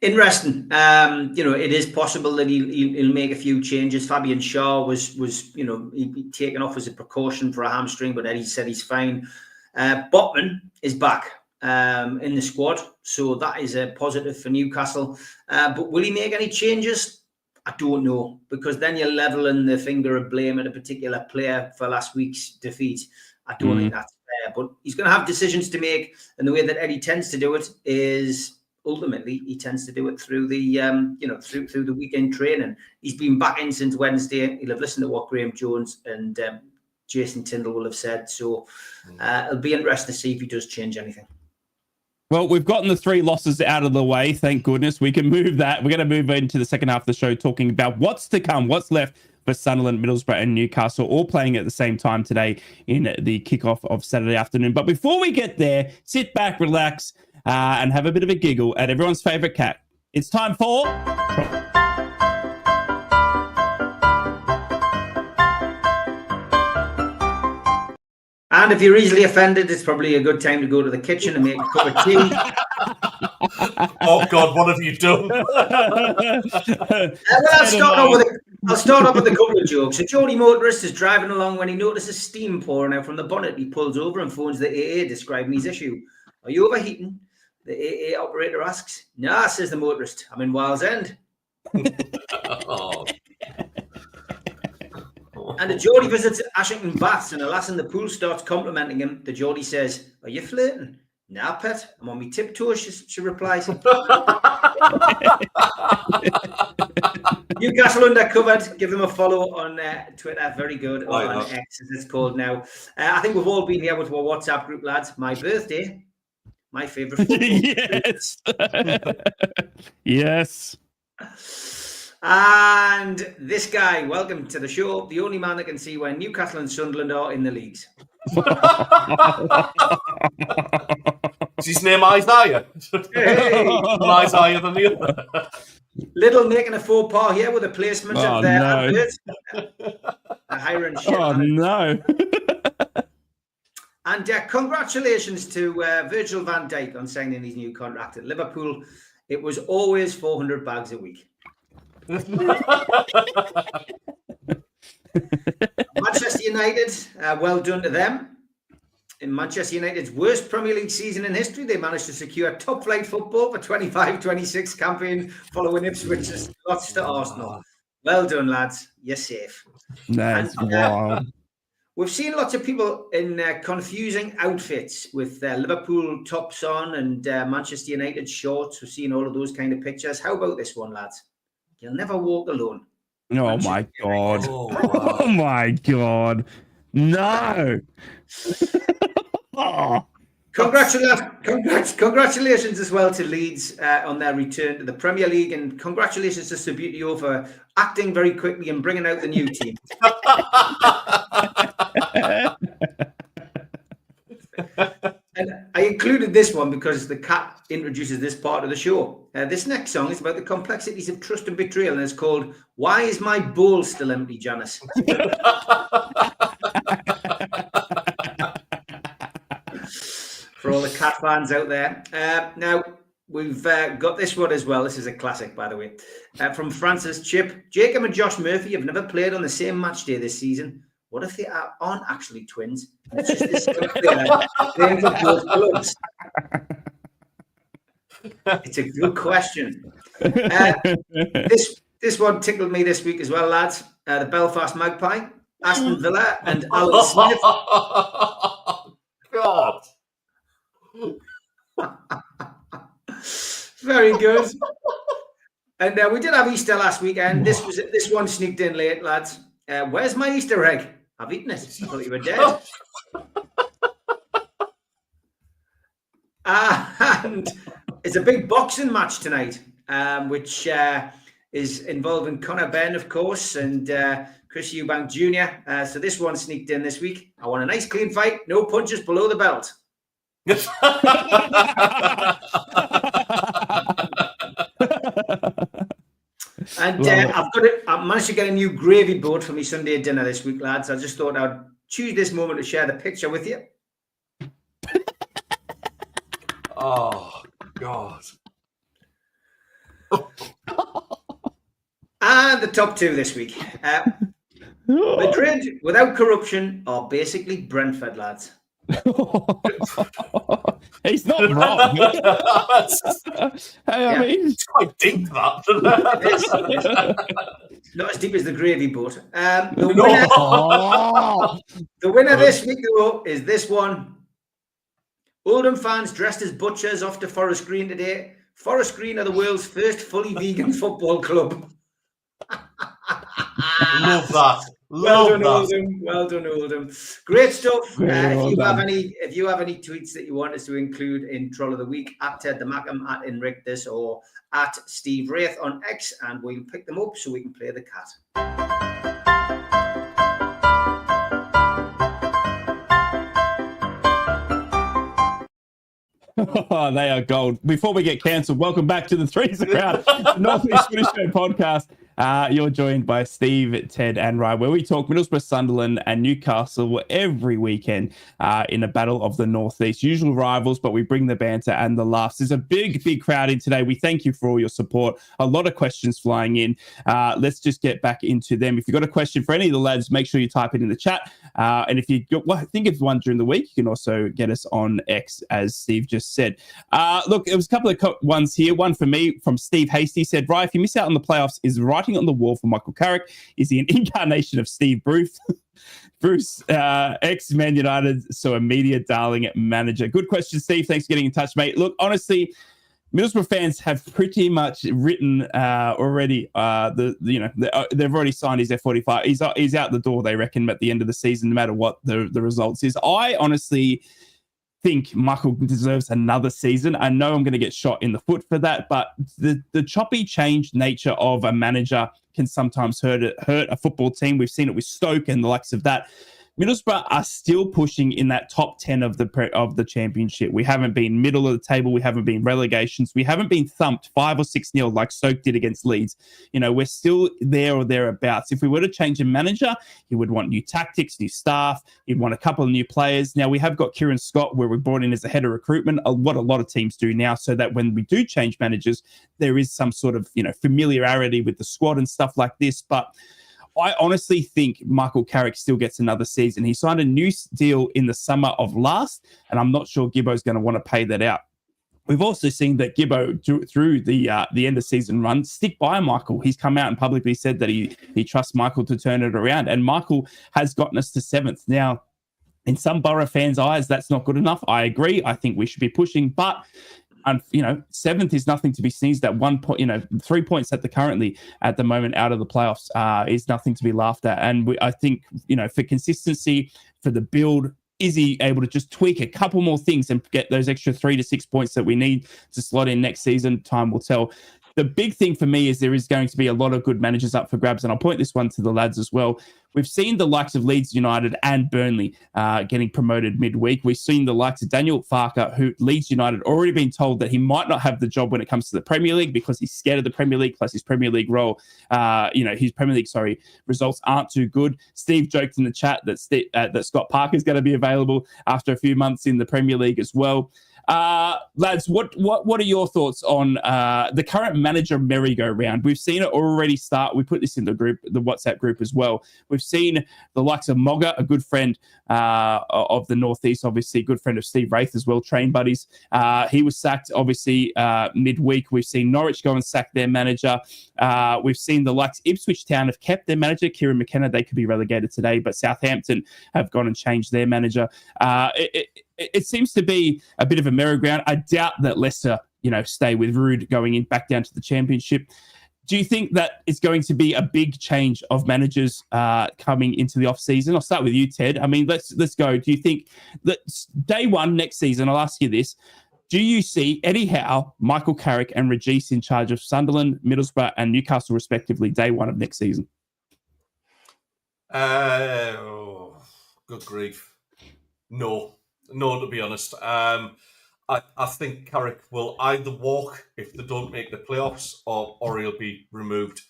Interesting. It is possible that he'll make a few changes. Fabian Shaw was he'd taken off as a precaution for a hamstring, but Eddie said he's fine. Botman is back in the squad, so that is a positive for Newcastle. But will he make any changes? I don't know, because then you're leveling the finger of blame at a particular player for last week's defeat. I don't think that's fair, but he's going to have decisions to make, and the way that Eddie tends to do it is ultimately he tends to do it through the through the weekend training. He's been back in since Wednesday. He'll have listened to what Graham Jones and Jason Tindall will have said, so it'll be interesting to see if he does change anything. Well, we've gotten the 3 losses out of the way. Thank goodness. We can move that. We're going to move into the second half of the show talking about what's to come, what's left for Sunderland, Middlesbrough and Newcastle, all playing at the same time today in the kickoff of Saturday afternoon. But before we get there, sit back, relax, and have a bit of a giggle at everyone's favourite cat. It's time for... And if you're easily offended, it's probably a good time to go to the kitchen and make a cup of tea. Oh God, what have you done? I'll start off with a couple of jokes. A Geordie motorist is driving along when he notices steam pouring out from the bonnet. He pulls over and phones the AA describing his issue. Are you overheating? The AA operator asks. Nah, says the motorist. I'm in Wild's End. Oh. And a Geordie visits Ashington Baths, and a lass in the pool starts complimenting him. The Geordie says, "Are you flirting?" "Nah, pet, I'm on my tiptoes," she replies. Newcastle Undercovered. Give them a follow on Twitter. Very good. Or on X, as it's called now. I think we've all been here with our WhatsApp group, lads. My birthday. My favourite football. Yes. Yes. And this guy, welcome to the show. The only man that can see where Newcastle and Sunderland are in the leagues. Is his name Isaiah? Hey. One Isaiah than the other. Little making a faux pas here with a placement of their adverts. Hiring shit. Oh, no. And congratulations to Virgil van Dijk on signing his new contract at Liverpool. It was always 400 bags a week. Manchester United, well done to them. In Manchester United's worst Premier League season in history, they managed to secure top flight football for 25-26 campaign following Ipswich's loss to Arsenal. Well done, lads. You're safe. That's wild. We've seen lots of people in confusing outfits with Liverpool tops on and Manchester United shorts. We've seen all of those kind of pictures. How about this one, lads? You'll never walk alone. Oh, my God. Oh, my God. No. Oh. Congratulations as well to Leeds on their return to the Premier League, and congratulations to Subbuteo for acting very quickly and bringing out the new team. And I included this one because the cat introduces this part of the show. This next song is about the complexities of trust and betrayal, and it's called "Why Is My Bowl Still Empty, Janice?" Cat fans out there. Now, we've got this one as well. This is a classic, by the way. From Francis Chip. Jacob and Josh Murphy have never played on the same match day this season. What if they aren't actually twins? It's just this player playing for both clubs. It's a good question. This one tickled me this week as well, lads. The Belfast Magpie, Aston Villa, and Alan Smith. God. Very good. And we did have Easter last weekend. This one sneaked in late, lads. Where's my Easter egg? I've eaten it. I thought you were dead. And it's a big boxing match tonight, which is involving Conor Benn, of course, and Chris Eubank Jr. So this one sneaked in this week. I want a nice clean fight, no punches below the belt. And I managed to get a new gravy boat for my Sunday dinner this week, lads. I just thought I'd choose this moment to share the picture with you. Oh, God. And the top two this week. Madrid, without corruption, are basically Brentford, lads. He's not wrong. I mean, it's quite deep, that. Not as deep as the gravy boat. The winner this week, though, is this one. Oldham fans dressed as butchers off to Forest Green today. Forest Green are the world's first fully vegan football club. Love that. Well done, Oldham. Well done, Oldham. Great stuff. If you have any tweets that you want us to include in Troll of the Week, at Ted the Mackham, at Invictus, or at Steve Wraith on X, and we'll pick them up so we can play the cat. Oh, they are gold. Before we get cancelled, welcome back to the Three's a Crowd, North East Footy Show podcast. You're joined by Steve, Ted, and Ryan, where we talk Middlesbrough, Sunderland, and Newcastle every weekend in a battle of the Northeast. Usual rivals, but we bring the banter and the laughs. There's a big crowd in today. We thank you for all your support. A lot of questions flying in. Let's just get back into them. If you've got a question for any of the lads, make sure you type it in the chat. And if you think of one during the week, you can also get us on X, as Steve just said. Look, there was a couple of ones here. One for me from Steve Hasty said, "Right, if you miss out on the playoffs, is writing on the wall for Michael Carrick? Is he an incarnation of Steve Bruce?" Bruce, ex-Man United, so a media darling manager. Good question, Steve. Thanks for getting in touch, mate. Look, honestly, Middlesbrough fans have pretty much written already. They've already signed his F45. He's out the door, they reckon, at the end of the season, no matter what the results is. I honestly think Michael deserves another season. I know I'm going to get shot in the foot for that, but the choppy change nature of a manager can sometimes hurt a football team. We've seen it with Stoke and the likes of that. Middlesbrough are still pushing in that top 10 of the championship. We haven't been middle of the table. We haven't been relegations. We haven't been thumped 5 or 6-0 like Stoke did against Leeds. You know, we're still there or thereabouts. If we were to change a manager, he would want new tactics, new staff. He'd want a couple of new players. Now, we have got Kieran Scott, where we brought in as the head of recruitment, what a lot of teams do now, so that when we do change managers, there is some sort of, familiarity with the squad and stuff like this. But I honestly think Michael Carrick still gets another season. He signed a new deal in the summer of last, and I'm not sure Gibbo's going to want to pay that out. We've also seen that Gibbo, through the end of season run, stick by Michael. He's come out and publicly said that he trusts Michael to turn it around, and Michael has gotten us to 7th. Now, in some Borough fans' eyes, that's not good enough. I agree. I think we should be pushing, but 7th is nothing to be sneezed at. 1 point, 3 points at the moment out of the playoffs is nothing to be laughed at. And I think, for consistency, for the build, is he able to just tweak a couple more things and get those extra 3 to 6 points that we need to slot in next season? Time will tell. The big thing for me is there is going to be a lot of good managers up for grabs, and I'll point this one to the lads as well. We've seen the likes of Leeds United and Burnley getting promoted midweek. We've seen the likes of Daniel Farker, who Leeds United already been told that he might not have the job when it comes to the Premier League because he's scared of the Premier League, plus his Premier League his Premier League, results aren't too good. Steve joked in the chat that Scott Parker's going to be available after a few months in the Premier League as well. Lads, what are your thoughts on the current manager merry-go-round? We've seen it already start. We put this in the WhatsApp group as well. We've seen the likes of Mogga, a good friend of the Northeast, obviously, good friend of Steve Wraith as well, train buddies. He was sacked, obviously, midweek. We've seen Norwich go and sack their manager. We've seen the likes Ipswich Town have kept their manager, Kieran McKenna. They could be relegated today, but Southampton have gone and changed their manager. It seems to be a bit of a merry-go-round. I doubt that Leicester, stay with Ruud going back down to the Championship. Do you think that it's going to be a big change of managers coming into the off-season? I'll start with you, Ted. I mean, let's go. Do you think that day one next season, I'll ask you this, do you see Eddie Howe, Michael Carrick and Regis in charge of Sunderland, Middlesbrough and Newcastle, respectively, day one of next season? Good grief. No, to be honest. I think Carrick will either walk if they don't make the playoffs or he'll be removed.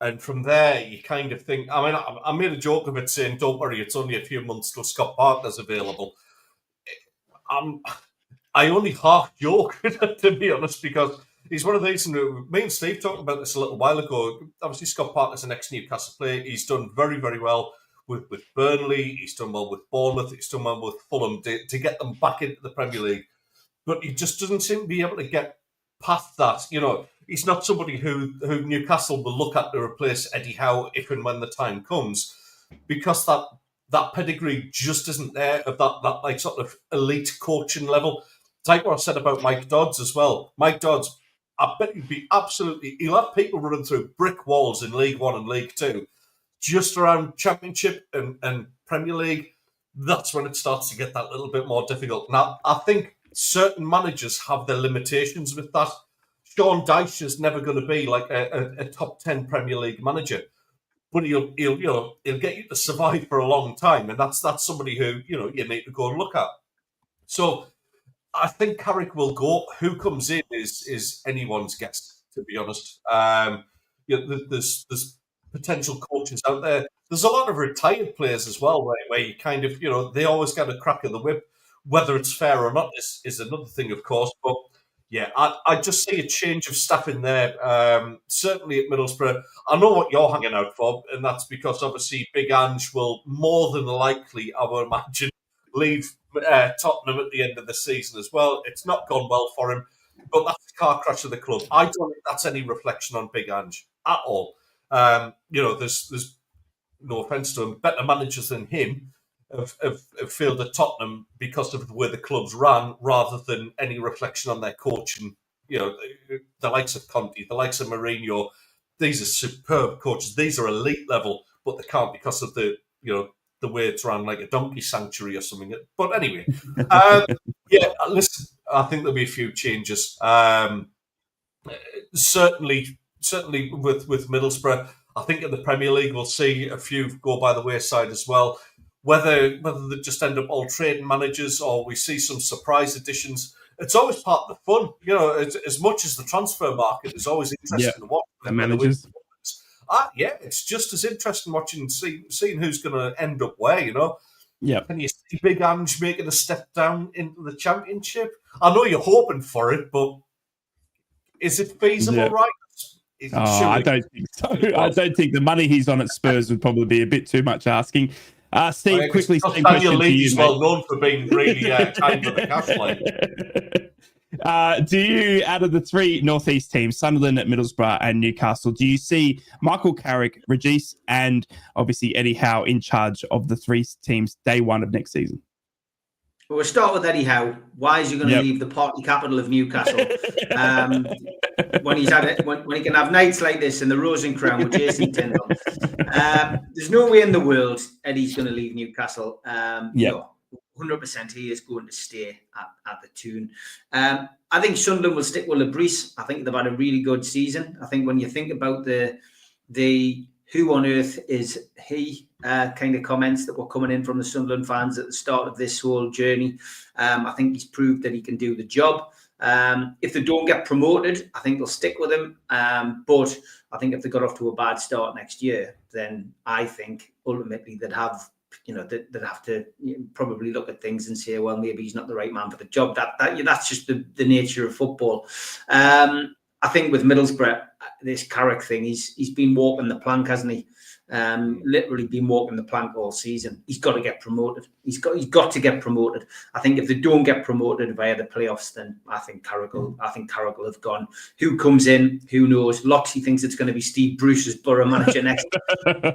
And from there, you kind of think, I made a joke of it saying, don't worry, it's only a few months till Scott Parker's available. I only half joke, to be honest, because he's one of these, and me and Steve talked about this a little while ago. Obviously, Scott Parker's an ex-Newcastle player. He's done very, very well with Burnley. He's done well with Bournemouth. He's done well with Fulham to get them back into the Premier League. But he just doesn't seem to be able to get past that. He's not somebody who Newcastle will look at to replace Eddie Howe if and when the time comes, because that pedigree just isn't there of that like sort of elite coaching level. It's like what I said about Mike Dodds as well. Mike Dodds, I bet he'll have people running through brick walls in League One and League Two. Just around Championship and Premier League, that's when it starts to get that little bit more difficult. Now, I think certain managers have their limitations with that. Sean Dyche is never going to be like a top 10 Premier League manager, but he'll get you to survive for a long time, and that's somebody who you need to go and look at. So I think Carrick will go. Who comes in is anyone's guess, to be honest. There's potential coaches out there. There's a lot of retired players as well, where you kind of, they always get a crack of the whip. Whether it's fair or not is another thing, of course. But yeah, I just see a change of staff in there. Certainly at Middlesbrough. I know what you're hanging out for, and that's because obviously Big Ange will more than likely, I would imagine, leave Tottenham at the end of the season as well. It's not gone well for him, but that's the car crash of the club. I don't think that's any reflection on Big Ange at all. There's no offence to him, better managers than him have failed at Tottenham because of the way the club's ran, rather than any reflection on their coaching. The likes of Conte, the likes of Mourinho, these are superb coaches. These are elite level, but they can't because of the way it's run, like a donkey sanctuary or something. But anyway, listen, I think there'll be a few changes. Certainly with Middlesbrough. I think in the Premier League we'll see a few go by the wayside as well. Whether they just end up all trading managers or we see some surprise additions, it's always part of the fun. As much as the transfer market is always interesting to watch. The managers. It's just as interesting watching, seeing who's going to end up where, Yeah. Can you see Big Ange making a step down into the Championship? I know you're hoping for it, but is it feasible, right? I don't think so. I don't think the money he's on at Spurs would probably be a bit too much asking. Steve, quickly, same question to you, well known for being really kind with the cash line. Do you, out of the three Northeast teams, Sunderland, Middlesbrough and Newcastle, do you see Michael Carrick, Regis and obviously Eddie Howe in charge of the three teams day one of next season? Well, we'll start with Eddie Howe. Why is he going to leave the party capital of Newcastle when he's had it? When he can have nights like this in the Rose and Crown with Jason Tyndall? There's no way in the world Eddie's going to leave Newcastle. No, 100% he is going to stay at the Toon. I think Sunderland will stick with Lebris. I think they've had a really good season. I think when you think about the who on earth is he kind of comments that were coming in from the Sunderland fans at the start of this whole journey, I think he's proved that he can do the job. If they don't get promoted, I think they'll stick with him. But I think if they got off to a bad start next year, then I think ultimately they'd have they'd have to probably look at things and say, well, maybe he's not the right man for the job. That's just the nature of football. I think with Middlesbrough, this Carrick thing, he's been walking the plank, hasn't he? Literally been walking the plank all season. He's got to get promoted. He's got to get promoted. I think if they don't get promoted via the playoffs, then I think Carrick will have gone. Who comes in? Who knows? Loxy thinks it's going to be Steve Bruce's Borough manager next.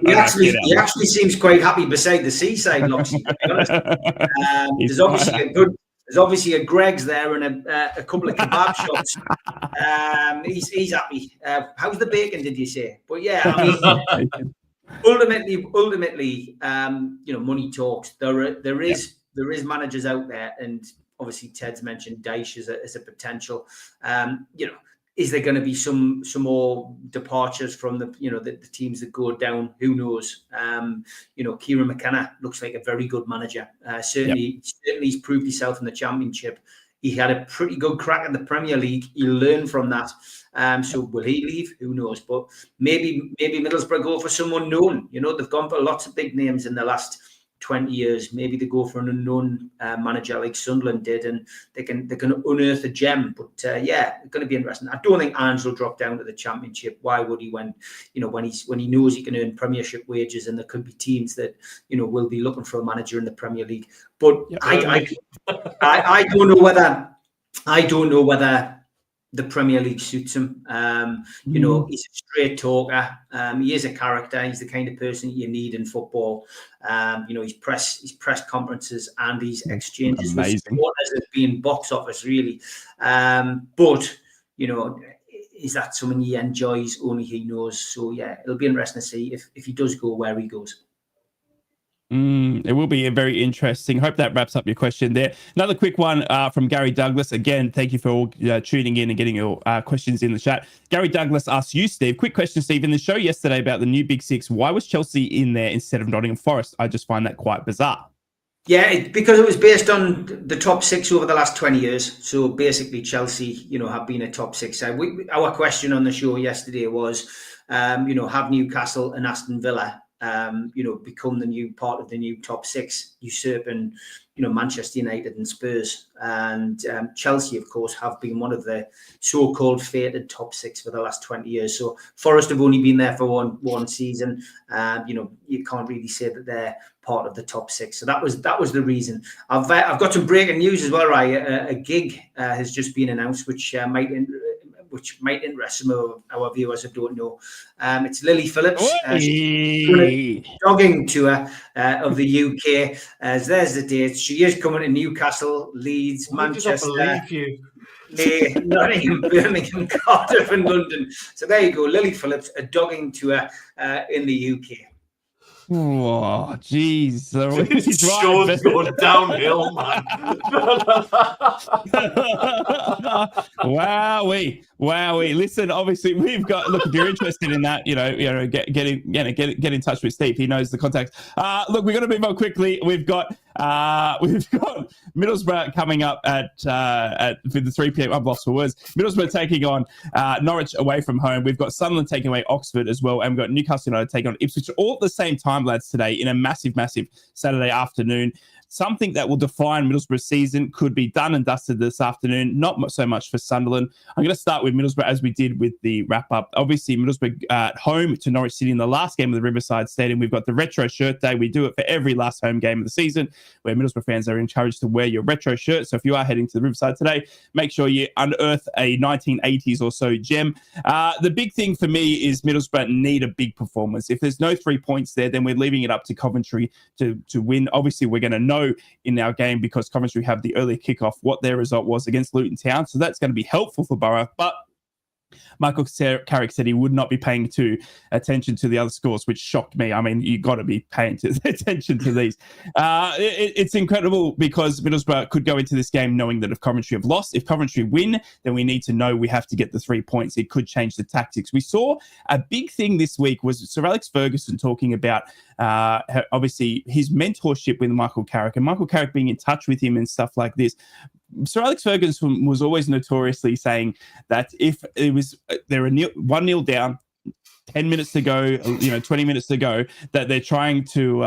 He actually seems quite happy beside the seaside, Loxy, to be honest. There's obviously a Greg's there and a couple of kebab shops. He's happy. How's the bacon, did you say? But yeah, I mean, ultimately, money talks. There is managers out there, and obviously Ted's mentioned Dyche as a potential. Is there going to be some more departures from the teams that go down? Who knows? Kieran McKenna looks like a very good manager. Certainly he's proved himself in the Championship. He had a pretty good crack in the Premier League. He learned from that. So will he leave? Who knows? But maybe Middlesbrough go for someone known. They've gone for lots of big names in the last 20 years. Maybe they go for an unknown manager like Sunderland did, and they can unearth a gem. But it's going to be interesting. I don't think Ange will drop down to the Championship. Why would he when he knows he can earn Premiership wages, and there could be teams that will be looking for a manager in the Premier League. But I don't know whether the Premier League suits him. He's a straight talker. He is a character. He's the kind of person you need in football. His press conferences and his exchanges with supporters have been box office, really. But is that something he enjoys? Only he knows. So yeah, it'll be interesting to see if he does go, where he goes. It will be very interesting. Hope that wraps up your question there. Another quick one from Gary Douglas. Again, thank you for all tuning in and getting your questions in the chat. Gary Douglas asks you, Steve. Quick question, Steve. In the show yesterday about the new Big Six, why was Chelsea in there instead of Nottingham Forest? I just find that quite bizarre. Yeah, because it was based on the top six over the last 20 years. So basically, Chelsea, have been a top six side. Our question on the show yesterday was, have Newcastle and Aston Villa become the new part of the new top six, usurping, Manchester United and Spurs. And Chelsea, of course, have been one of the so-called fated top six for the last 20 years. So Forest have only been there for one season. You can't really say that they're part of the top six. So that was the reason. I've got some breaking news as well, right? A gig has just been announced, which might interest some of our viewers who don't know. It's Lily Phillips. Jogging tour of the UK. There's the date. She is coming to Newcastle, Leeds, Manchester, Nottingham, Birmingham, Cardiff and London. So there you go. Lily Phillips, a dogging tour in the UK. Oh, jeez. Show's going downhill, man. Wowee. Listen, obviously, we've got, look, if you're interested in that, get in touch with Steve. He knows the contact. Look, we're going to move on quickly. We've got Middlesbrough coming up at the 3 p.m. I've lost for words. Middlesbrough taking on Norwich away from home. We've got Sunderland taking away Oxford as well, and we've got Newcastle United taking on Ipswich all at the same time, lads, today in a massive Saturday afternoon. Something that will define Middlesbrough's season could be done and dusted this afternoon. Not so much for Sunderland. I'm going to start with Middlesbrough as we did with the wrap-up. Obviously, Middlesbrough at home to Norwich City in the last game of the Riverside Stadium. We've got the Retro Shirt Day. We do it for every last home game of the season, where Middlesbrough fans are encouraged to wear your retro shirt. So if you are heading to the Riverside today, make sure you unearth a 1980s or so gem. The big thing for me is Middlesbrough need a big performance. If there's no 3 points there, then we're leaving it up to Coventry to win. Obviously, we're going to know in our game, because Coventry have the early kickoff, what their result was against Luton Town. So that's going to be helpful for Borough. But Michael Carrick said he would not be paying attention to the other scores, which shocked me. I mean, you got to be paying attention to these. It's incredible because Middlesbrough could go into this game knowing that if Coventry have lost, if Coventry win, then we need to know we have to get the 3 points. It could change the tactics. We saw a big thing this week was Sir Alex Ferguson talking about obviously his mentorship with Michael Carrick and Michael Carrick being in touch with him and stuff like this. Sir Alex Ferguson was always notoriously saying that if it was they're 1-0 down, 10 minutes to go, 20 minutes to go, that they're trying to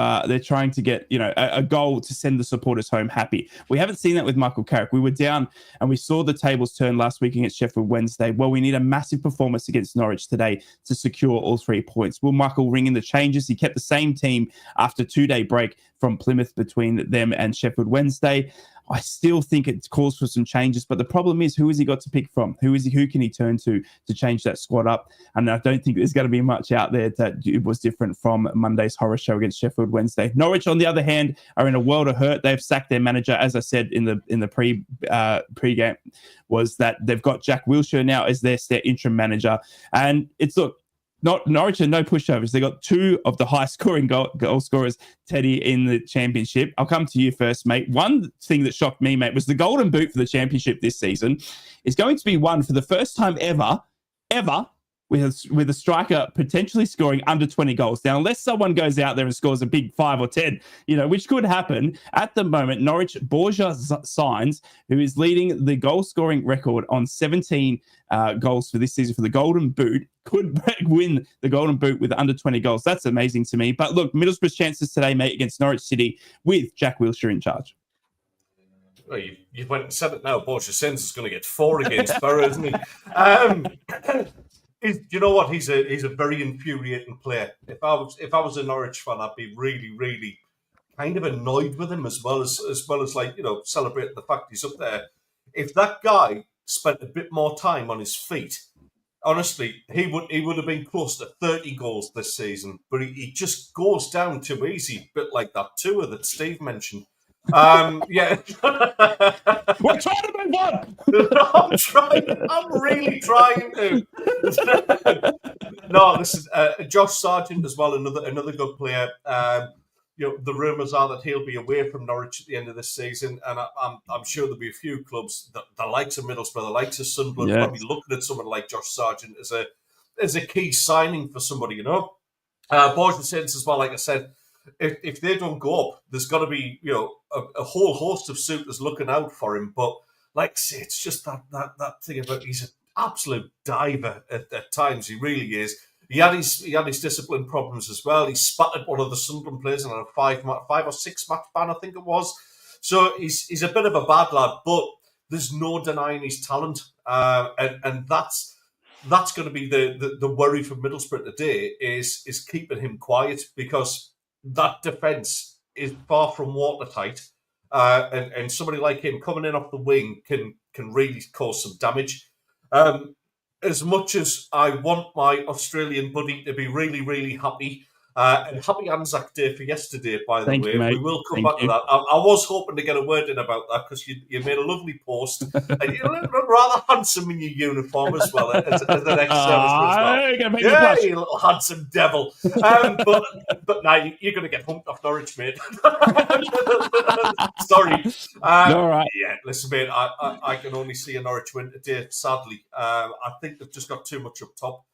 get, a goal to send the supporters home happy. We haven't seen that with Michael Carrick. We were down and we saw the tables turn last week against Sheffield Wednesday. Well, we need a massive performance against Norwich today to secure all 3 points. Will Michael ring in the changes? He kept the same team after 2-day break from Plymouth between them and Sheffield Wednesday. I still think it calls for some changes, but the problem is, who has he got to pick from? Who can he turn to change that squad up? And I don't think there's going to be much out there that it was different from Monday's horror show against Sheffield Wednesday. Norwich, on the other hand, are in a world of hurt. They've sacked their manager, as I said in the pre-game, was that they've got Jack Wilshere now as their interim manager, and Norwich are no pushovers. They got 2 of the high-scoring goal scorers, Teddy, in the championship. I'll come to you first, mate. One thing that shocked me, mate, was the golden boot for the championship this season is going to be won for the first time ever, with a striker potentially scoring under 20 goals. Now, unless someone goes out there and scores a big 5 or 10, which could happen, at the moment, Norwich, Borja Signs, who is leading the goal-scoring record on 17 goals for this season for the Golden Boot, could win the Golden Boot with under 20 goals. That's amazing to me. But look, Middlesbrough's chances today, mate, against Norwich City with Jack Wilshere in charge. Well, you went and said it now. Borja Signs is going to get 4 against Borough, isn't he? Do you know what? He's a very infuriating player. If I was a Norwich fan, I'd be really, really kind of annoyed with him as well as celebrating the fact he's up there. If that guy spent a bit more time on his feet, honestly, he would have been close to 30 goals this season. But he just goes down too easy, bit like that tour that Steve mentioned. Yeah. We're trying to move on. I'm really trying to. No, this is Josh Sargent as well, another good player. The rumours are that he'll be away from Norwich at the end of this season, and I'm sure there'll be a few clubs, the likes of Middlesbrough, the likes of Sunderland, probably looking at someone like Josh Sargent as a key signing for somebody. Borja Signs as well, like I said. If they don't go up, there's got to be a whole host of suitors looking out for him. But like I say, it's just that thing about he's an absolute diver at times. He really is. He had his discipline problems as well. He spat at one of the Sunderland players on a 5 or 6 match ban, I think it was. So he's a bit of a bad lad, but there's no denying his talent, and that's going to be the worry for Middlesbrough today is keeping him quiet, because that defence is far from watertight, and somebody like him coming in off the wing can really cause some damage. As much as I want my Australian buddy to be really, really happy, and happy Anzac Day for yesterday, by the way. We will come back to that. I was hoping to get a word in about that, because you made a lovely post, and you look rather handsome in your uniform as well, as an ex-serviceman. Yeah, you little handsome devil. But now you're going to get humped off Norwich, mate. Sorry. All right. Yeah, listen, mate, I can only see a Norwich win today, sadly. I think they've just got too much up top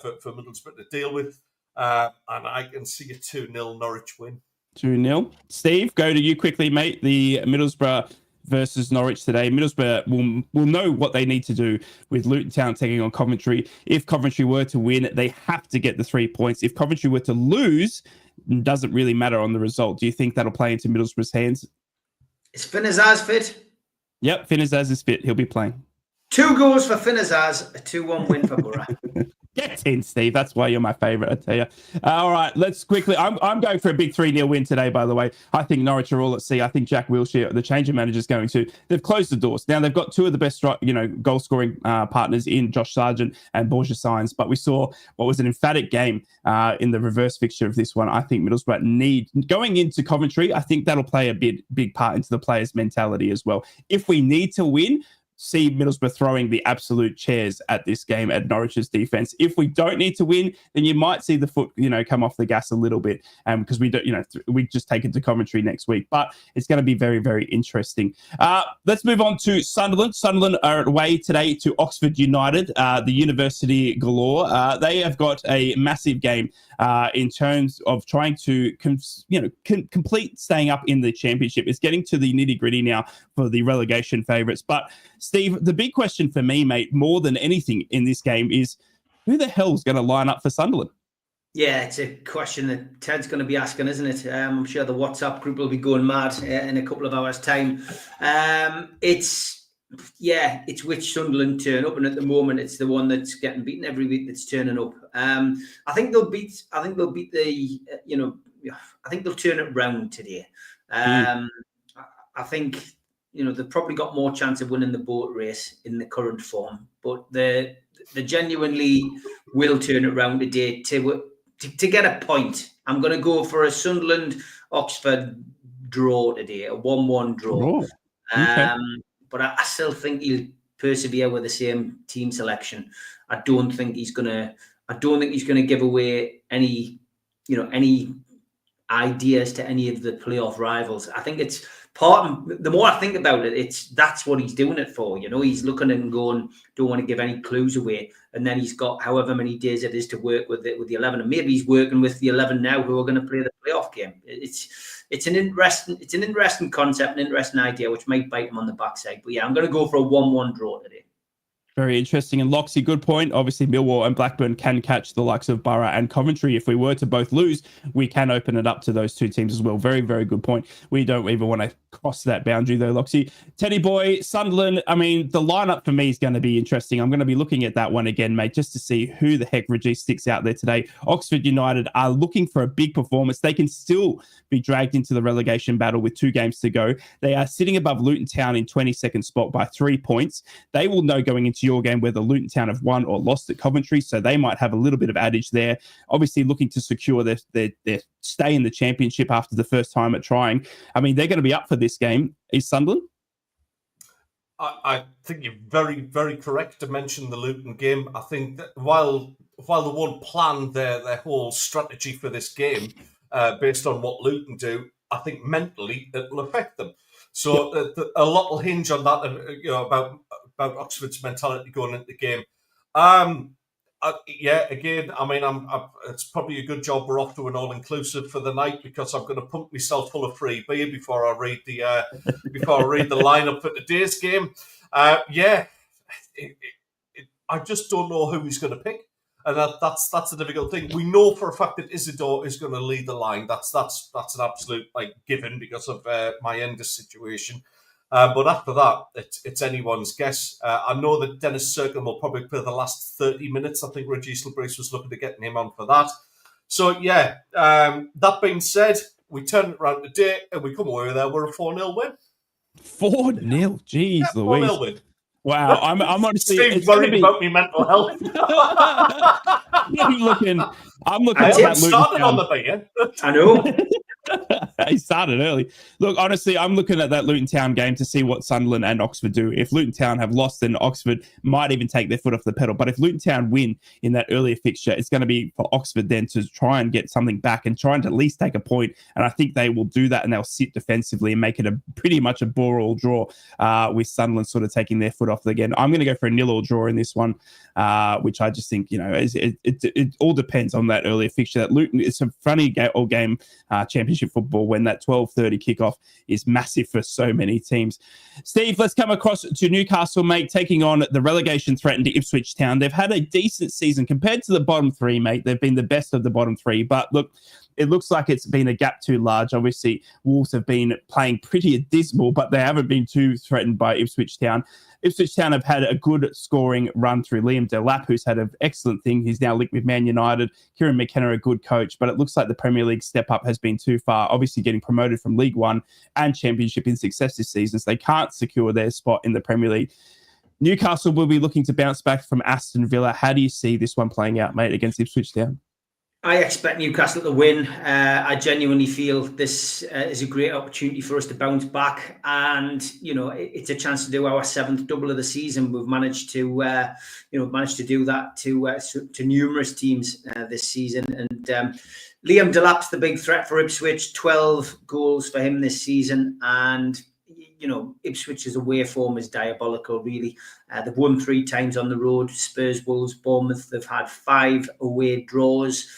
for Middlesbrough to deal with. And I can see a 2-0 Norwich win. 2-0. Steve, go to you quickly, mate. The Middlesbrough versus Norwich today. Middlesbrough will know what they need to do with Luton Town taking on Coventry. If Coventry were to win, they have to get the 3 points. If Coventry were to lose, it doesn't really matter on the result. Do you think that'll play into Middlesbrough's hands? Is Finn Azaz fit? Yep, Finn Azaz is fit. He'll be playing. 2 goals for Finn Azaz, a 2-1 win for Borough. Get in, Steve. That's why you're my favourite, I tell you. All right, let's quickly. I'm going for a big 3-0 win today, by the way. I think Norwich are all at sea. I think Jack Wilshere, the change of manager, is going to. They've closed the doors. Now, they've got 2 of the best goal-scoring partners in Josh Sargent and Borja Signs, but we saw what was an emphatic game in the reverse fixture of this one. I think Middlesbrough going into Coventry, I think that'll play a big part into the players' mentality as well. If we need to win, see Middlesbrough throwing the absolute chairs at this game at Norwich's defense. If we don't need to win, then you might see the foot, come off the gas a little bit, because we don't, we just take it to Coventry next week. But it's going to be very, very interesting. Let's move on to Sunderland. Sunderland are away today to Oxford United, the University galore. They have got a massive game in terms of trying to, complete staying up in the championship. It's getting to the nitty gritty now for the relegation favourites. But Steve, the big question for me, mate, more than anything in this game is, who the hell's going to line up for Sunderland? Yeah, it's a question that Ted's going to be asking, isn't it? I'm sure the WhatsApp group will be going mad in a couple of hours' time. It's which Sunderland turn up, and at the moment, it's the one that's getting beaten every week that's turning up. I think they'll beat the. I think they'll turn it round today. I think they've probably got more chance of winning the boat race in the current form, but they genuinely will turn it round today to get a point. I'm going to go for a Sunderland-Oxford draw today, a 1-1 draw. Okay. But I still think he'll persevere with the same team selection. I don't think he's going to give away any ideas to any of the playoff rivals. I think it's the more I think about it, that's what he's doing it for. He's looking and going, don't want to give any clues away. And then he's got however many days it is to work with the 11. And maybe he's working with the 11 now who are going to play the playoff game. It's an interesting concept, an interesting idea, which might bite him on the backside. But yeah, I'm going to go for a 1-1 draw today. Very interesting. And Loxy, good point. Obviously, Millwall and Blackburn can catch the likes of Borough and Coventry. If we were to both lose, we can open it up to those two teams as well. Very, very good point. We don't even want to cross that boundary, though, Loxy. Teddy boy, Sunderland, I mean, the lineup for me is going to be interesting. I'm going to be looking at that one again, mate, just to see who the heck Regis sticks out there today. Oxford United are looking for a big performance. They can still be dragged into the relegation battle with 2 games to go. They are sitting above Luton Town in 22nd spot by 3 points. They will know going into your game whether Luton Town have won or lost at Coventry, so they might have a little bit of adage there. Obviously looking to secure their stay in the championship after the first time at trying. I mean, they're going to be up for this game. Is Sunderland? I think you're very, very correct to mention the Luton game. I think that while they won't plan their whole strategy for this game based on what Luton do, I think mentally it'll affect them. So a lot will hinge on that, about Oxford's mentality going into the game. Again, I mean, it's probably a good job we're off to an all-inclusive for the night, because I'm going to pump myself full of free beer before I read the lineup for today's game. I just don't know who he's going to pick, and that's the difficult thing. We know for a fact that Isidore is going to lead the line. That's an absolute given because of my Enders situation. But after that, it's anyone's guess. I know that Dennis Circle will probably play the last 30 minutes. I think Regis Labrise was looking to getting him on for that. So, that being said, we turn it around today and we come away there. We're a 4-0 win. 4-0? Jeez, Louise. 4-0 win. Wow, I'm honestly... Steve's worried about me mental health. I'm looking I started on the beer. I know. He started early. Look, honestly, I'm looking at that Luton Town game to see what Sunderland and Oxford do. If Luton Town have lost, then Oxford might even take their foot off the pedal. But if Luton Town win in that earlier fixture, it's going to be for Oxford then to try and get something back and try and at least take a point. And I think they will do that, and they'll sit defensively and make it pretty much a bore-all draw with Sunderland sort of taking their foot off again. I'm going to go for a 0-0 draw in this one, which I just think, it all depends on that earlier fixture. That Luton, it's a funny all-game championship football when that 12:30 kickoff is massive for so many teams. Steve, let's come across to Newcastle, mate, taking on the relegation threatened Ipswich Town. They've had a decent season compared to the bottom 3, mate. They've been the best of the bottom 3, but look, it looks like it's been a gap too large. Obviously, Wolves have been playing pretty dismal, but they haven't been too threatened by Ipswich Town. Ipswich Town have had a good scoring run through Liam Delap, who's had an excellent thing. He's now linked with Man United. Kieran McKenna, a good coach, but it looks like the Premier League step up has been too far. Obviously, getting promoted from League One and Championship in successive seasons, they can't secure their spot in the Premier League. Newcastle will be looking to bounce back from Aston Villa. How do you see this one playing out, mate, against Ipswich Town? I expect Newcastle to win. I genuinely feel this is a great opportunity for us to bounce back, and it's a chance to do our 7th double of the season. We've managed to do that to numerous teams this season, and Liam Delap's the big threat for Ipswich. 12 goals for him this season, and Ipswich's away form is diabolical, really. They've won 3 times on the road: Spurs, Wolves, Bournemouth. They've had 5 away draws,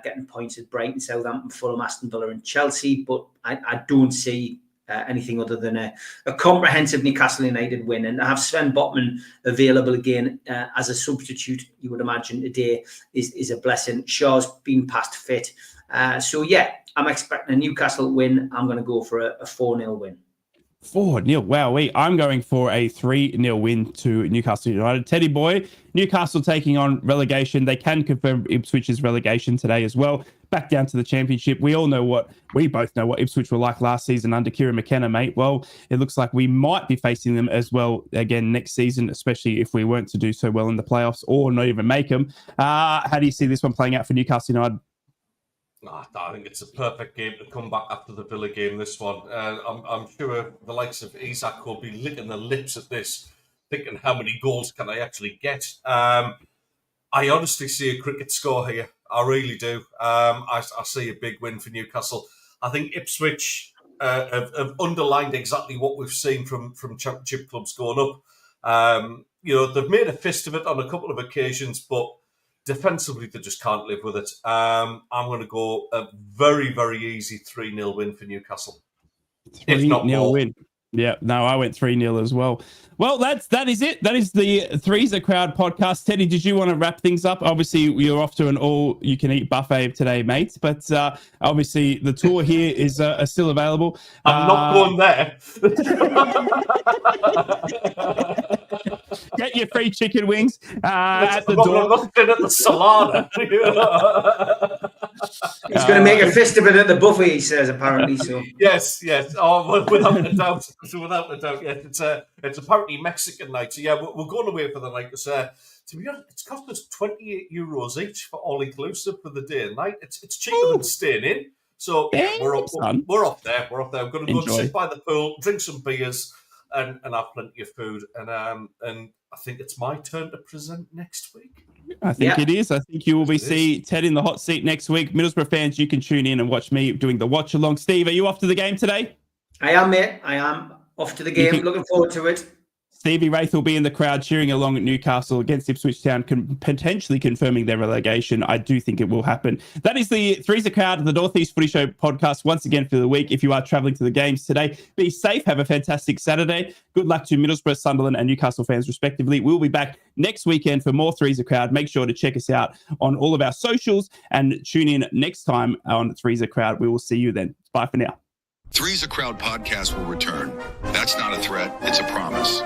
getting points at Brighton, Southampton, Fulham, Aston Villa and Chelsea. But I don't see anything other than a comprehensive Newcastle United win. And to have Sven Botman available again as a substitute, you would imagine today is a blessing. Shaw's been past fit. So yeah, I'm expecting a Newcastle win. I'm going to go for a 4-0 win. 4-0. Wow, I'm going for a 3-0 win to Newcastle United. Teddy boy, Newcastle taking on relegation. They can confirm Ipswich's relegation today as well. Back down to the championship. We both know what Ipswich were like last season under Kieran McKenna, mate. Well, it looks like we might be facing them as well again next season, especially if we weren't to do so well in the playoffs or not even make them. How do you see this one playing out for Newcastle United? I think it's a perfect game to come back after the Villa game, this one. I'm sure the likes of Isak will be licking their lips at this, thinking how many goals can I actually get. I honestly see a cricket score here. I really do. I see a big win for Newcastle. I think Ipswich have underlined exactly what we've seen from championship clubs going up. They've made a fist of it on a couple of occasions, but defensively, they just can't live with it. I'm going to go a very, very easy 3-0 win for Newcastle. 3-0 win. Yeah, no, I went 3-0 as well. Well, that is it. That is the Three's a Crowd podcast. Teddy, did you want to wrap things up? Obviously, you're off to an all-you-can-eat buffet today, mate. But obviously, the tour here is still available. I'm not going there. Get your free chicken wings at the door. I'm not at the Solana. He's going to make a fist of it at the buffet, he says, apparently. So Yes. Oh, without a doubt. Yes, it's apparently Mexican night. So yeah, we're going away for the night. To be honest, it's cost us €28 each for all inclusive for the day and night. It's cheaper than staying in. So yeah, we're off there. We're going to go and sit by the pool, drink some beers, and have plenty of food. And I think it's my turn to present next week. I think it is. I think you will see Ted in the hot seat next week. Middlesbrough fans, you can tune in and watch me doing the watch along. Steve, are you off to the game today? I am, mate. I am off to the game. Looking forward to it. Stevie Wraith will be in the crowd cheering along at Newcastle against Ipswich Town, potentially confirming their relegation. I do think it will happen. That is the Three's a Crowd, the Northeast Footy Show podcast once again for the week. If you are travelling to the games today, be safe. Have a fantastic Saturday. Good luck to Middlesbrough, Sunderland and Newcastle fans respectively. We'll be back next weekend for more Three's a Crowd. Make sure to check us out on all of our socials and tune in next time on Three's a Crowd. We will see you then. Bye for now. Three's a Crowd podcast will return. That's not a threat, it's a promise.